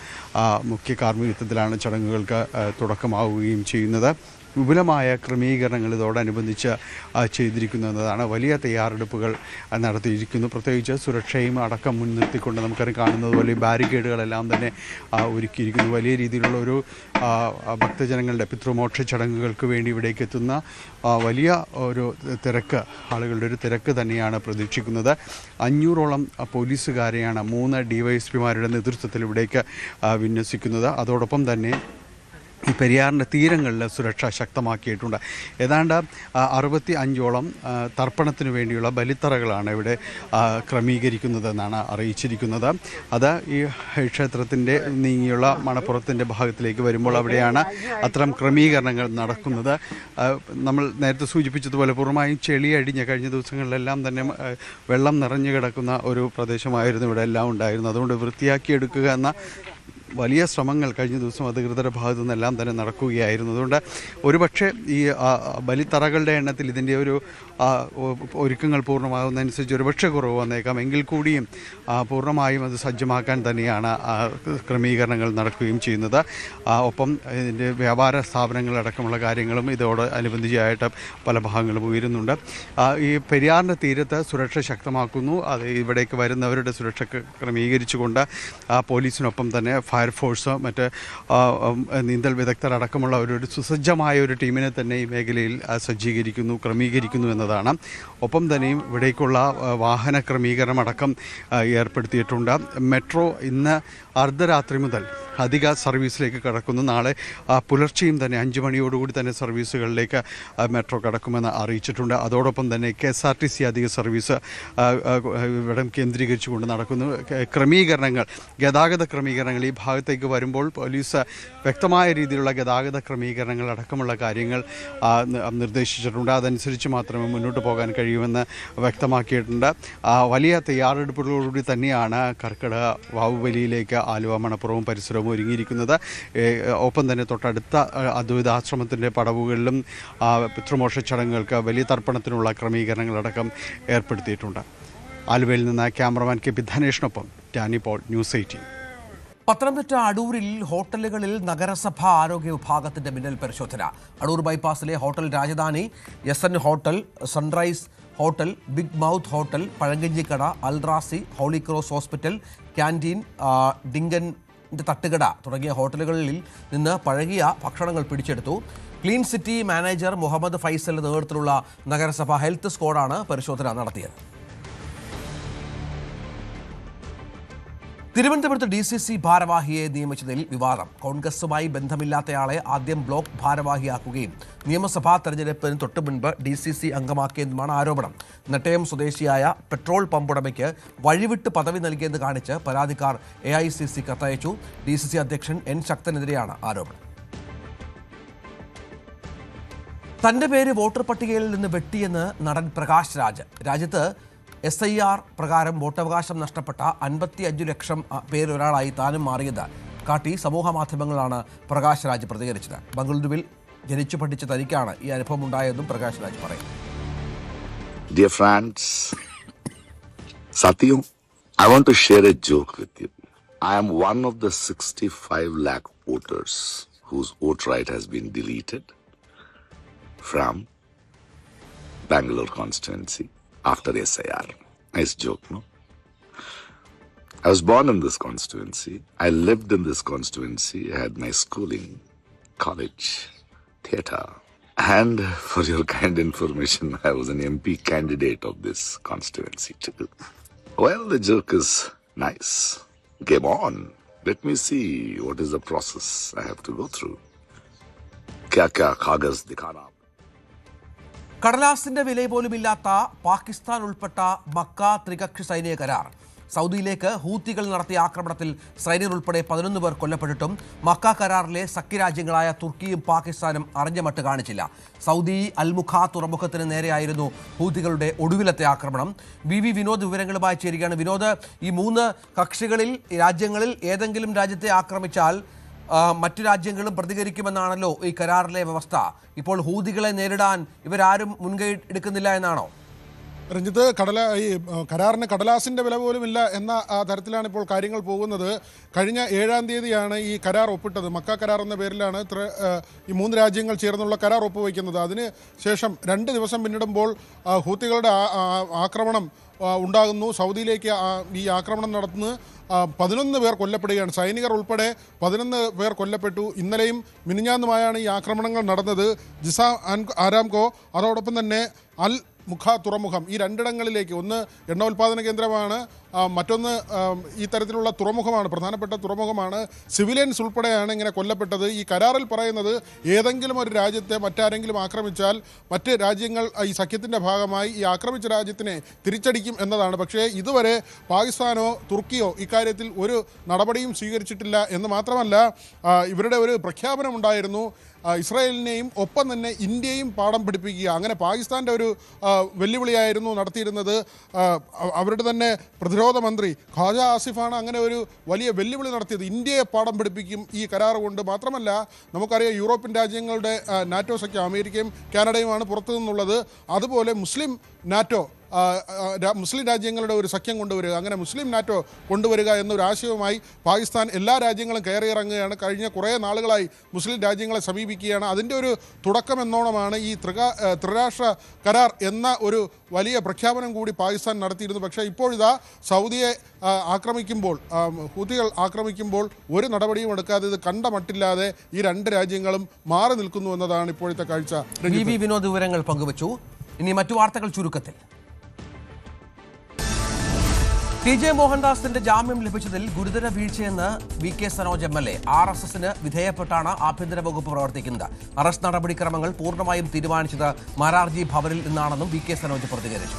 മുഖ്യ കാർമ്മികത്വത്തിലാണ് ചടങ്ങുകൾക്ക് തുടക്കമാവുകയും ചെയ്യുന്നത്. വിപുലമായ ക്രമീകരണങ്ങൾ ഇതോടനുബന്ധിച്ച് ചെയ്തിരിക്കുന്നതാണ്. വലിയ തയ്യാറെടുപ്പുകൾ നടത്തിയിരിക്കുന്നു. പ്രത്യേകിച്ച് സുരക്ഷയും അടക്കം മുൻനിർത്തിക്കൊണ്ട് നമുക്കറിയാം കാണുന്നത് പോലെ ബാരിക്കേഡുകളെല്ലാം തന്നെ ഒരുക്കിയിരിക്കുന്നു. വലിയ രീതിയിലുള്ള ഒരു ഭക്തജനങ്ങളുടെ പിതൃമോക്ഷ ചടങ്ങുകൾക്ക് വേണ്ടി ഇവിടേക്ക് എത്തുന്ന വലിയ ഒരു ആളുകളുടെ ഒരു തിരക്ക് തന്നെയാണ് പ്രതീക്ഷിക്കുന്നത്. 500ഓളം പോലീസുകാരെയാണ് 3 DYSPമാരുടെ നേതൃത്വത്തിൽ ഇവിടേക്ക് വിന്യസിക്കുന്നത്. അതോടൊപ്പം തന്നെ ഈ പെരിയാറിൻ്റെ തീരങ്ങളിൽ സുരക്ഷ ശക്തമാക്കിയിട്ടുണ്ട്. ഏതാണ്ട് 65ഓളം തർപ്പണത്തിന് വേണ്ടിയുള്ള ബലിത്തറകളാണ് ഇവിടെ ക്രമീകരിക്കുന്നതെന്നാണ് അറിയിച്ചിരിക്കുന്നത്. അത് ഈ ക്ഷേത്രത്തിൻ്റെ നീങ്ങിയുള്ള മണപ്പുറത്തിൻ്റെ ഭാഗത്തിലേക്ക് വരുമ്പോൾ അവിടെയാണ് അത്തരം ക്രമീകരണങ്ങൾ നടക്കുന്നത്. നമ്മൾ നേരത്തെ സൂചിപ്പിച്ചതുപോലെ പൂർണ്ണമായും ചെളിയടിഞ്ഞ കഴിഞ്ഞ ദിവസങ്ങളിലെല്ലാം തന്നെ വെള്ളം നിറഞ്ഞു കിടക്കുന്ന ഒരു പ്രദേശമായിരുന്നു ഇവിടെ എല്ലാം ഉണ്ടായിരുന്നത്. അതുകൊണ്ട് വൃത്തിയാക്കിയെടുക്കുക എന്ന വലിയ ശ്രമങ്ങൾ കഴിഞ്ഞ ദിവസം അധികൃതരുടെ ഭാഗത്തു നിന്നെല്ലാം തന്നെ നടക്കുകയായിരുന്നു. അതുകൊണ്ട് ഒരുപക്ഷെ ഈ ബലിത്തറകളുടെ എണ്ണത്തിൽ ഇതിൻ്റെ ഒരു ഒരുക്കങ്ങൾ പൂർണ്ണമാകുന്നതനുസരിച്ച് ഒരുപക്ഷെ കുറവ് വന്നേക്കാം. എങ്കിൽ കൂടിയും പൂർണ്ണമായും അത് സജ്ജമാക്കാൻ തന്നെയാണ് ക്രമീകരണങ്ങൾ നടക്കുകയും ചെയ്യുന്നത്. ഒപ്പം ഇതിൻ്റെ വ്യാപാര സ്ഥാപനങ്ങളടക്കമുള്ള കാര്യങ്ങളും ഇതോട് അനുബന്ധിച്ചായിട്ട് പല ഭാഗങ്ങളും ഉയരുന്നുണ്ട്. ഈ പെരിയാറിൻ്റെ തീരത്ത് സുരക്ഷ ശക്തമാക്കുന്നു. അത് ഇവിടേക്ക് വരുന്നവരുടെ സുരക്ഷ ക്രമീകരിച്ചുകൊണ്ട് പോലീസിനൊപ്പം തന്നെ ഫയർഫോഴ്സ് മറ്റ് നീന്തൽ വിദഗ്ധരടക്കമുള്ള ഒരു സുസജ്ജമായ ഒരു ടീമിനെ തന്നെ ഈ മേഖലയിൽ സജ്ജീകരിക്കുന്നു, ക്രമീകരിക്കുന്നു എന്നതാണ്. ഒപ്പം തന്നെയും ഇവിടേക്കുള്ള വാഹന ക്രമീകരണം അടക്കം ഏർപ്പെടുത്തിയിട്ടുണ്ട്. മെട്രോ ഇന്ന് അർദ്ധരാത്രി മുതൽ അധിക സർവീസിലേക്ക് കടക്കുന്നു. നാളെ പുലർച്ചെയും തന്നെ 5 മണിയോടുകൂടി തന്നെ സർവീസുകളിലേക്ക് മെട്രോ കടക്കുമെന്ന് അറിയിച്ചിട്ടുണ്ട്. അതോടൊപ്പം തന്നെ KSRTC അധിക സർവീസ് ഇവിടം കേന്ദ്രീകരിച്ചുകൊണ്ട് നടക്കുന്നു. ക്രമീകരണങ്ങൾ, ഗതാഗത ക്രമീകരണങ്ങൾ ഈ ഭാഗത്തേക്ക് വരുമ്പോൾ പോലീസ് വ്യക്തമായ രീതിയിലുള്ള ഗതാഗത ക്രമീകരണങ്ങൾ അടക്കമുള്ള കാര്യങ്ങൾ നിർദ്ദേശിച്ചിട്ടുണ്ട്. അതനുസരിച്ച് മാത്രമേ മുന്നോട്ട് പോകാൻ കഴിയുമെന്ന് വ്യക്തമാക്കിയിട്ടുണ്ട്. വലിയ തയ്യാറെടുപ്പുകളോടുകൂടി തന്നെയാണ് കർക്കിടക വാവുബലിയിലേക്ക് ആലുവ മണപ്പുറവും പരിസരവും ഒരുങ്ങിയിരിക്കുന്നത്. ഒപ്പം തന്നെ തൊട്ടടുത്ത അദ്വൈതാശ്രമത്തിൻ്റെ പടവുകളിലും പിതൃമോക്ഷ ചടങ്ങുകൾക്ക് വലിയ തർപ്പണത്തിനുള്ള ക്രമീകരണങ്ങളടക്കം ഏർപ്പെടുത്തിയിട്ടുണ്ട്. ആലുവയിൽ നിന്ന് ക്യാമറമാൻ KP ധനേഷിനൊപ്പം ടാനി പോൾ, ന്യൂസ് 18. പത്തനംതിട്ട അടൂരിൽ ഹോട്ടലുകളിൽ നഗരസഭ ആരോഗ്യ വിഭാഗത്തിന്റെ മിന്നൽ പരിശോധന. അടൂർ ബൈപ്പാസിലെ hotel Rajadhani, SN hotel, sunrise hotel, big mouth hotel, പഴങ്കഞ്ഞിക്കട, Alrazi, holy cross hospital, canteen, ഡിങ്കൻ്റെ തട്ടുകട തുടങ്ങിയ ഹോട്ടലുകളിൽ നിന്ന് പഴകിയ ഭക്ഷണങ്ങൾ പിടിച്ചെടുത്തു. ക്ലീൻ സിറ്റി മാനേജർ മുഹമ്മദ് ഫൈസലിന്റെ നേതൃത്വത്തിലുള്ള നഗരസഭ ഹെൽത്ത് സ്ക്വാഡാണ് പരിശോധന നടത്തിയത്. തിരുവനന്തപുരത്ത് DCC ഭാരവാഹിയെ നിയമിച്ചതിൽ വിവാദം. കോൺഗ്രസുമായി ബന്ധമില്ലാത്തയാളെ ആദ്യം ബ്ലോക്ക് ഭാരവാഹിയാക്കുകയും നിയമസഭാ തെരഞ്ഞെടുപ്പിന് തൊട്ടു മുൻപ് DCC അംഗമാക്കിയെന്നുമാണ് ആരോപണം. നെട്ടയം സ്വദേശിയായ പെട്രോൾ പമ്പുടമയ്ക്ക് വഴിവിട്ട് പദവി നൽകിയെന്ന് കാണിച്ച് പരാതിക്കാർ AICC കത്തയച്ചു. DCC അധ്യക്ഷൻ N ശക്തനെതിരെയാണ് ആരോപണം. തന്റെ പേര് വോട്ടർ പട്ടികയിൽ നിന്ന് വെട്ടിയെന്ന് നടൻ പ്രകാശ് രാജ്. രാജ്യത്ത് SIR പ്രകാരം വോട്ടവകാശം നഷ്ടപ്പെട്ട 55 ലക്ഷം പേരൊരാളായി താനും മാറിയത് കാട്ടി സമൂഹ മാധ്യമങ്ങളാണ് പ്രകാശ് രാജ് പ്രതികരിച്ചത്. ബംഗളൂരുവിൽ ജനിച്ചു പഠിച്ച തനിക്കാണ് ഈ അനുഭവം ഉണ്ടായതെന്നും പ്രകാശ് രാജ് പറയുന്നു. Dear friends, Satyu, I want to share a joke with you. I am one of the 65 lakh voters whose vote right has been deleted from Bangalore constituency after SIR. Nice joke, no? I was born in this constituency. I lived in this constituency. I had my schooling, college, theatre. And for your kind information, I was an MP candidate of this constituency too. Well, the joke is nice. Game on. Let me see what is the process I have to go through. Kya kagas dikhana. കടലാസിന്റെ വില പോലുമില്ലാത്ത പാകിസ്ഥാൻ ഉൾപ്പെട്ട മക്ക ത്രികക്ഷി സൈനിക കരാർ. സൗദിയിലേക്ക് ഹൂത്തികൾ നടത്തിയ ആക്രമണത്തിൽ സൈനികർ ഉൾപ്പെടെ 11 പേർ കൊല്ലപ്പെട്ടിട്ടും മക്ക കരാറിലെ സഖ്യരാജ്യങ്ങളായ തുർക്കിയും പാകിസ്ഥാനും അറിഞ്ഞ മട്ട് കാണിച്ചില്ല. സൗദി അൽമുഖ തുറമുഖത്തിന് നേരെയായിരുന്നു ഹൂത്തികളുടെ ഒടുവിലത്തെ ആക്രമണം. VV വിനോദ് വിവരങ്ങളുമായി ചേരുകയാണ്. വിനോദ്, ഈ 3 കക്ഷികളിൽ രാജ്യങ്ങളിൽ ഏതെങ്കിലും രാജ്യത്തെ ആക്രമിച്ചാൽ മറ്റു രാജ്യങ്ങളും പ്രതികരിക്കുമെന്നാണല്ലോ ഈ കരാറിലെ വ്യവസ്ഥ. ഇപ്പോൾ ഹൂതികളെ നേരിടാൻ ഇവരാരും മുൻകൈ എടുക്കുന്നില്ല എന്നാണോ? രഞ്ജിത്ത്, ഈ കരാറിന് കടലാസിൻ്റെ വില പോലുമില്ല എന്ന തരത്തിലാണ് ഇപ്പോൾ കാര്യങ്ങൾ പോകുന്നത്. കഴിഞ്ഞ 7-ാം തീയതിയാണ് ഈ കരാർ ഒപ്പിട്ടത്. മക്ക കരാർ എന്ന പേരിലാണ് ഈ 3 രാജ്യങ്ങൾ ചേർന്നുള്ള കരാർ ഒപ്പുവയ്ക്കുന്നത്. അതിന് ശേഷം 2 ദിവസം പിന്നിടുമ്പോൾ ഹൂത്തികളുടെ ആക്രമണം ഉണ്ടാകുന്നു. സൗദിയിലേക്ക് ഈ ആക്രമണം നടത്തുന്ന 11 പേർ കൊല്ലപ്പെടുകയാണ്. സൈനികർ ഉൾപ്പെടെ 11 പേർ കൊല്ലപ്പെട്ടു. ഇന്നലെയും മിനിഞ്ഞാന്നുമായാണ് ഈ ആക്രമണങ്ങൾ നടന്നത്. ജിസ ആരാംകോ, അതോടൊപ്പം തന്നെ മുഖ തുറമുഖം, ഈ രണ്ടിടങ്ങളിലേക്ക്, ഒന്ന് എണ്ണോൽപാദന കേന്ദ്രമാണ്, മറ്റൊന്ന് ഈ തരത്തിലുള്ള തുറമുഖമാണ്, പ്രധാനപ്പെട്ട തുറമുഖമാണ്. സിവിലിയൻസ് ഉൾപ്പെടെയാണ് ഇങ്ങനെ കൊല്ലപ്പെട്ടത്. ഈ കരാറിൽ പറയുന്നത് ഏതെങ്കിലും ഒരു രാജ്യത്തെ മറ്റാരെങ്കിലും ആക്രമിച്ചാൽ മറ്റ് രാജ്യങ്ങൾ ഈ സഖ്യത്തിൻ്റെ ഭാഗമായി ഈ ആക്രമിച്ച രാജ്യത്തിനെ തിരിച്ചടിക്കും എന്നതാണ്. പക്ഷേ ഇതുവരെ പാകിസ്ഥാനോ തുർക്കിയോ ഇക്കാര്യത്തിൽ ഒരു നടപടിയും സ്വീകരിച്ചിട്ടില്ല എന്ന് മാത്രമല്ല, ഇവരുടെ ഒരു പ്രഖ്യാപനമുണ്ടായിരുന്നു, ഇസ്രായേലിനെയും ഒപ്പം തന്നെ ഇന്ത്യയും പാഠം പഠിപ്പിക്കുക. അങ്ങനെ പാകിസ്ഥാൻ്റെ ഒരു വെല്ലുവിളിയായിരുന്നു നടത്തിയിരുന്നത്. അവരുടെ തന്നെ പ്രതിരോധ മന്ത്രി ഖാജ ആസിഫാണ് അങ്ങനെ ഒരു വലിയ വെല്ലുവിളി നടത്തിയത്. ഇന്ത്യയെ പാഠം പഠിപ്പിക്കും ഈ കരാർ കൊണ്ട്. മാത്രമല്ല നമുക്കറിയാം, യൂറോപ്യൻ രാജ്യങ്ങളുടെ നാറ്റോ സഖ്യം, അമേരിക്കയും കാനഡയുമാണ് പുറത്തു നിന്നുള്ളത്. അതുപോലെ മുസ്ലിം രാജ്യങ്ങളുടെ ഒരു സഖ്യം കൊണ്ടുവരിക, അങ്ങനെ മുസ്ലിം നാറ്റോ കൊണ്ടുവരിക എന്നൊരു ആശയവുമായി പാകിസ്ഥാൻ എല്ലാ രാജ്യങ്ങളും കയറിയിറങ്ങുകയാണ്. കഴിഞ്ഞ കുറേ നാളുകളായി മുസ്ലിം രാജ്യങ്ങളെ സമീപിക്കുകയാണ്. അതിൻ്റെ ഒരു തുടക്കം എന്നോണമാണ് ഈ ത്രിരാഷ്ട്ര കരാർ എന്ന ഒരു വലിയ പ്രഖ്യാപനം കൂടി പാകിസ്ഥാൻ നടത്തിയിരുന്നു. പക്ഷേ ഇപ്പോഴിതാ സൗദിയെ ആക്രമിക്കുമ്പോൾ, ഹൂതികൾ ആക്രമിക്കുമ്പോൾ ഒരു നടപടിയും എടുക്കാതെ ഇത് കണ്ട മട്ടില്ലാതെ ഈ രണ്ട് രാജ്യങ്ങളും മാറി നിൽക്കുന്നു എന്നതാണ് ഇപ്പോഴത്തെ കാഴ്ച. വിനോദ് വിവരങ്ങൾ പങ്കുവച്ചു. ഇനി മറ്റു വാർത്തകൾ ചുരുക്കത്തിൽ. TJ മോഹൻദാസിന്റെ ജാമ്യം ലഭിച്ചതിൽ ഗുരുതര വീഴ്ചയെന്ന് VK സനോജ് MLA. RSSന് വിധേയപ്പെട്ടാണ് ആഭ്യന്തര വകുപ്പ് പ്രവർത്തിക്കുന്നത്. അറസ്റ്റ് നടപടിക്രമങ്ങൾ പൂർണ്ണമായും തീരുമാനിച്ചത് മാരാർജി ഭവനിൽ നിന്നാണെന്നും VK സനോജ് പ്രതികരിച്ചു.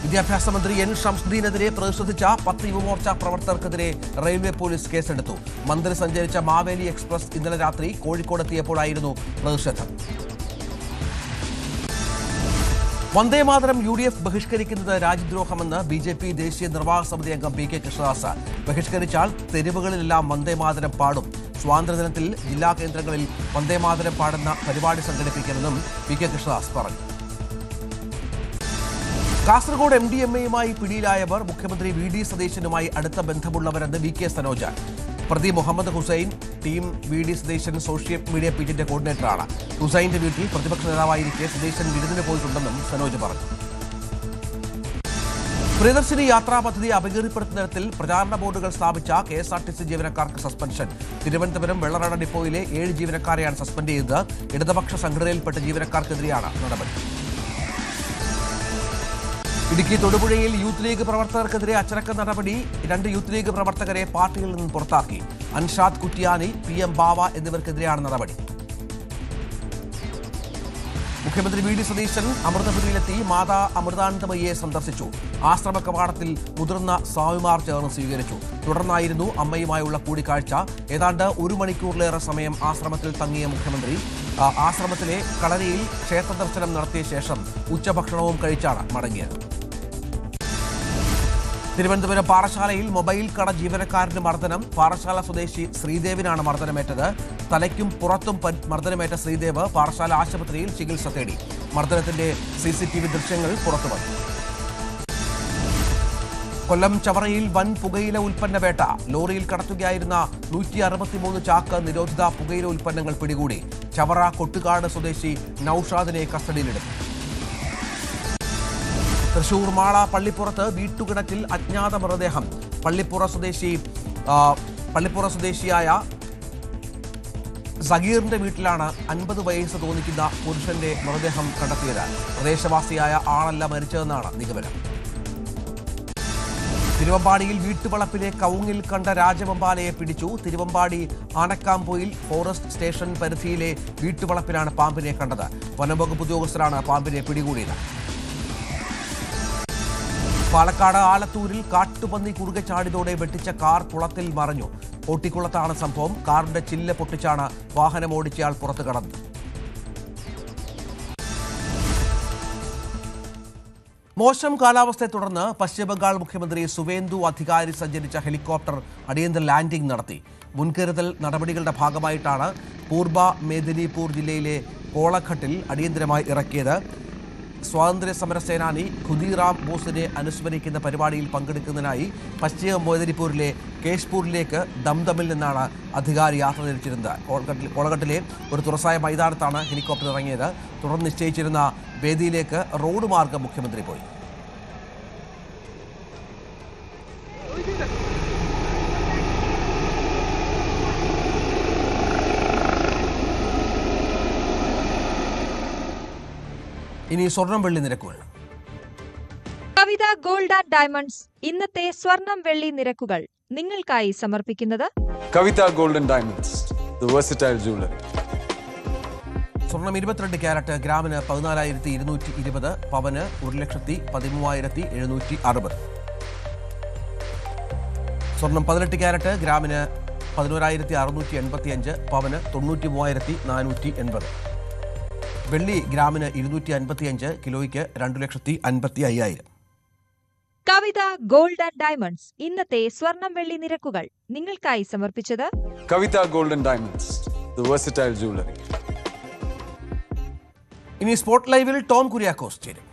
വിദ്യാഭ്യാസ മന്ത്രി N ഷംസുദ്ദീനെതിരെ പ്രതിഷേധിച്ച 10 യുവമോർച്ച പ്രവർത്തകർക്കെതിരെ റെയിൽവേ പോലീസ് കേസെടുത്തു. മന്ത്രി സഞ്ചരിച്ച മാവേലി എക്സ്പ്രസ് ഇന്നലെ രാത്രി കോഴിക്കോടെത്തിയപ്പോഴായിരുന്നു പ്രതിഷേധം. വന്ദേമാതരം UDF ബഹിഷ്കരിക്കുന്നത് രാജ്യദ്രോഹമെന്ന് BJP ദേശീയ നിർവാഹക സമിതി അംഗം PK കൃഷ്ണദാസ്. ബഹിഷ്കരിച്ചാൽ തെരുവുകളിലെല്ലാം വന്ദേമാതരം പാടും. സ്വാതന്ത്ര്യദിനത്തിൽ ജില്ലാ കേന്ദ്രങ്ങളിൽ വന്ദേമാതരം പാടുന്ന പരിപാടി സംഘടിപ്പിക്കുമെന്നും PK കൃഷ്ണദാസ് പറഞ്ഞു. കാസർഗോഡ് MDMAയുമായി പിടിയിലായവർ മുഖ്യമന്ത്രി VD സതീശനുമായി അടുത്ത ബന്ധമുള്ളവരെന്ന് VK സനോജ്. പ്രതി Muhammad Hussain team VD Satheesan social media പേജിന്റെ കോർഡിനേറ്ററാണ്. ഹുസൈന്റെ വീട്ടിൽ പ്രതിപക്ഷ നേതാവായിരിക്കെ സതീശൻ വിരുന്നിന് പോയിട്ടുണ്ടെന്നും സനോജ് പറഞ്ഞു. പ്രിയദർശിനി യാത്രാ പദ്ധതി അപകീർത്തിപ്പെടുത്തുന്ന തരത്തിൽ പ്രചാരണ ബോർഡുകൾ സ്ഥാപിച്ച KSRTC ജീവനക്കാർക്ക് സസ്പെൻഷൻ. തിരുവനന്തപുരം വെള്ളറട ഡിപ്പോയിലെ 7 ജീവനക്കാരെയാണ് സസ്പെൻഡ് ചെയ്തത്. ഇടതുപക്ഷ സംഘടനയിൽപ്പെട്ട ജീവനക്കാർക്കെതിരെയാണ് നടപടി. ഇടുക്കി തൊടുപുഴയിൽ യൂത്ത് ലീഗ് പ്രവർത്തകർക്കെതിരെ അച്ചടക്ക നടപടി. 2 യൂത്ത് ലീഗ് പ്രവർത്തകരെ പാർട്ടിയിൽ നിന്നും പുറത്താക്കി. അൻഷാദ് കുറ്റിയാനി, PM ബാവ എന്നിവർക്കെതിരെയാണ് നടപടി. മുഖ്യമന്ത്രി VD സതീശൻ അമൃതപുരിയിലെത്തി മാതാ അമൃതാനന്ദമയ്യെ സന്ദർശിച്ചു. ആശ്രമ കവാടത്തിൽ മുതിർന്ന സ്വാമിമാർ ചേർന്ന് സ്വീകരിച്ചു. തുടർന്നായിരുന്നു അമ്മയുമായുള്ള കൂടിക്കാഴ്ച. ഏതാണ്ട് 1 മണിക്കൂറിലേറെ സമയം ആശ്രമത്തിൽ തങ്ങിയ മുഖ്യമന്ത്രി ആശ്രമത്തിലെ കളരിയിൽ ക്ഷേത്ര ദർശനം നടത്തിയ ശേഷം ഉച്ചഭക്ഷണവും കഴിച്ചാണ് മടങ്ങിയത്. തിരുവനന്തപുരം പാറശാലയിൽ മൊബൈൽ കട ജീവനക്കാരന് മർദ്ദനം. പാറശാല സ്വദേശി ശ്രീദേവിനാണ് മർദ്ദനമേറ്റത്. തലയ്ക്കും പുറത്തും മർദ്ദനമേറ്റ ശ്രീദേവ് പാറശാല ആശുപത്രിയിൽ ചികിത്സ തേടി. മർദ്ദനത്തിന്റെ CCTV ദൃശ്യങ്ങൾ പുറത്തുവന്നു. കൊല്ലം ചവറയിൽ വൻ പുകയില ഉൽപ്പന്ന വേട്ട. ലോറിയിൽ കടത്തുകയായിരുന്ന 163 ചാക്ക് നിരോധിത പുകയില ഉൽപ്പന്നങ്ങൾ പിടികൂടി. ചവറ കൊട്ടുകാട് സ്വദേശി നൌഷാദിനെ കസ്റ്റഡിയിലെടുത്തു. തൃശൂർ മാള പള്ളിപ്പുറത്ത് വീട്ടുകിണറ്റിൽ അജ്ഞാത മൃതദേഹം. പള്ളിപ്പുറ സ്വദേശിയായ സഗീറിന്റെ വീട്ടിലാണ് 50 വയസ്സ് തോന്നിക്കുന്ന പുരുഷന്റെ മൃതദേഹം കണ്ടെത്തിയത്. പ്രദേശവാസിയായ ആളല്ല മരിച്ചതെന്നാണ് നിഗമനം. തിരുവമ്പാടിയിൽ വീട്ടുവളപ്പിലെ കവുങ്ങിൽ കണ്ട രാജവെമ്പാലയെ പിടിച്ചു. തിരുവമ്പാടി ആനക്കാംപൊയിൽ ഫോറസ്റ്റ് സ്റ്റേഷൻ പരിധിയിലെ വീട്ടുവളപ്പിലാണ് പാമ്പിനെ കണ്ടത്. വനംവകുപ്പ് ഉദ്യോഗസ്ഥരാണ് പാമ്പിനെ പിടികൂടിയത്. പാലക്കാട് ആലത്തൂരിൽ കാട്ടുപന്നി കുറുകെ ചാടിയതോടെ വെട്ടിച്ച കാർ കുളത്തിൽ മറിഞ്ഞു. ഓട്ടിക്കുളത്താണ് സംഭവം. കാറിന്റെ ചില്ല് പൊട്ടിച്ചാണ് വാഹനമോടിച്ചയാൾ പുറത്തു കടന്നത്. മോശം കാലാവസ്ഥയെ തുടർന്ന് പശ്ചിമബംഗാൾ മുഖ്യമന്ത്രി സുവേന്ദു അധികാരി സഞ്ചരിച്ച ഹെലികോപ്റ്റർ അടിയന്തര ലാൻഡിംഗ് നടത്തി. മുൻകരുതൽ നടപടികളുടെ ഭാഗമായിട്ടാണ് പൂർബ മേദിനിപൂർ ജില്ലയിലെ കോളഘട്ടിൽ അടിയന്തരമായി ഇറക്കിയത്. സ്വാതന്ത്ര്യ സമര സേനാനി ഖുദീറാം ബോസിനെ അനുസ്മരിക്കുന്ന പരിപാടിയിൽ പങ്കെടുക്കുന്നതിനായി പശ്ചിമ മേദിനിപൂരിലെ കേശ്പൂരിലേക്ക് ദംദമിൽ നിന്നാണ് അധികാരി യാത്ര തിരിച്ചിരുന്നത്. കോളഘട്ടിലെ ഒരു തുറസായ മൈതാനത്താണ് ഹെലികോപ്റ്റർ ഇറങ്ങിയത്. തുടർന്ന് നിശ്ചയിച്ചിരുന്ന വേദിയിലേക്ക് റോഡ് മാർഗം മുഖ്യമന്ത്രി പോയി. ഇനി സ്വർണം വെള്ളി നിരക്കുകൾ. കവിത ഗോൾഡ് ആൻഡ് ഡയമണ്ട്സ് ഇന്നത്തെ സ്വർണം വെള്ളി നിരക്കുകൾ നിങ്ങൾക്കായി സമർപ്പിക്കുന്നത് Kavitha gold and diamonds, the versatile jewellery. സ്വർണം 22 ക്യാരറ്റ് ഗ്രാമിന് 14,220, പവന് 1,13,760. സ്വർണം 18 ക്യാരറ്റ് ഗ്രാമിന് 11,685, പവന് 93,480. വെള്ളി ഗ്രാമിന് 255, കിലോയ്ക്ക് 2,55,000. കവിത ഗോൾഡ് ആൻഡ് ഡയമണ്ട്സ് ഇന്നത്തെ സ്വർണം വെള്ളി നിരക്കുകൾ നിങ്ങൾക്കായി സമർപ്പിച്ചത് Kavitha gold and diamonds, the versatile jewellery. ഇനി സ്പോട്ട് ലൈവിൽ ടോം കുര്യാക്കോസ് ചേരും.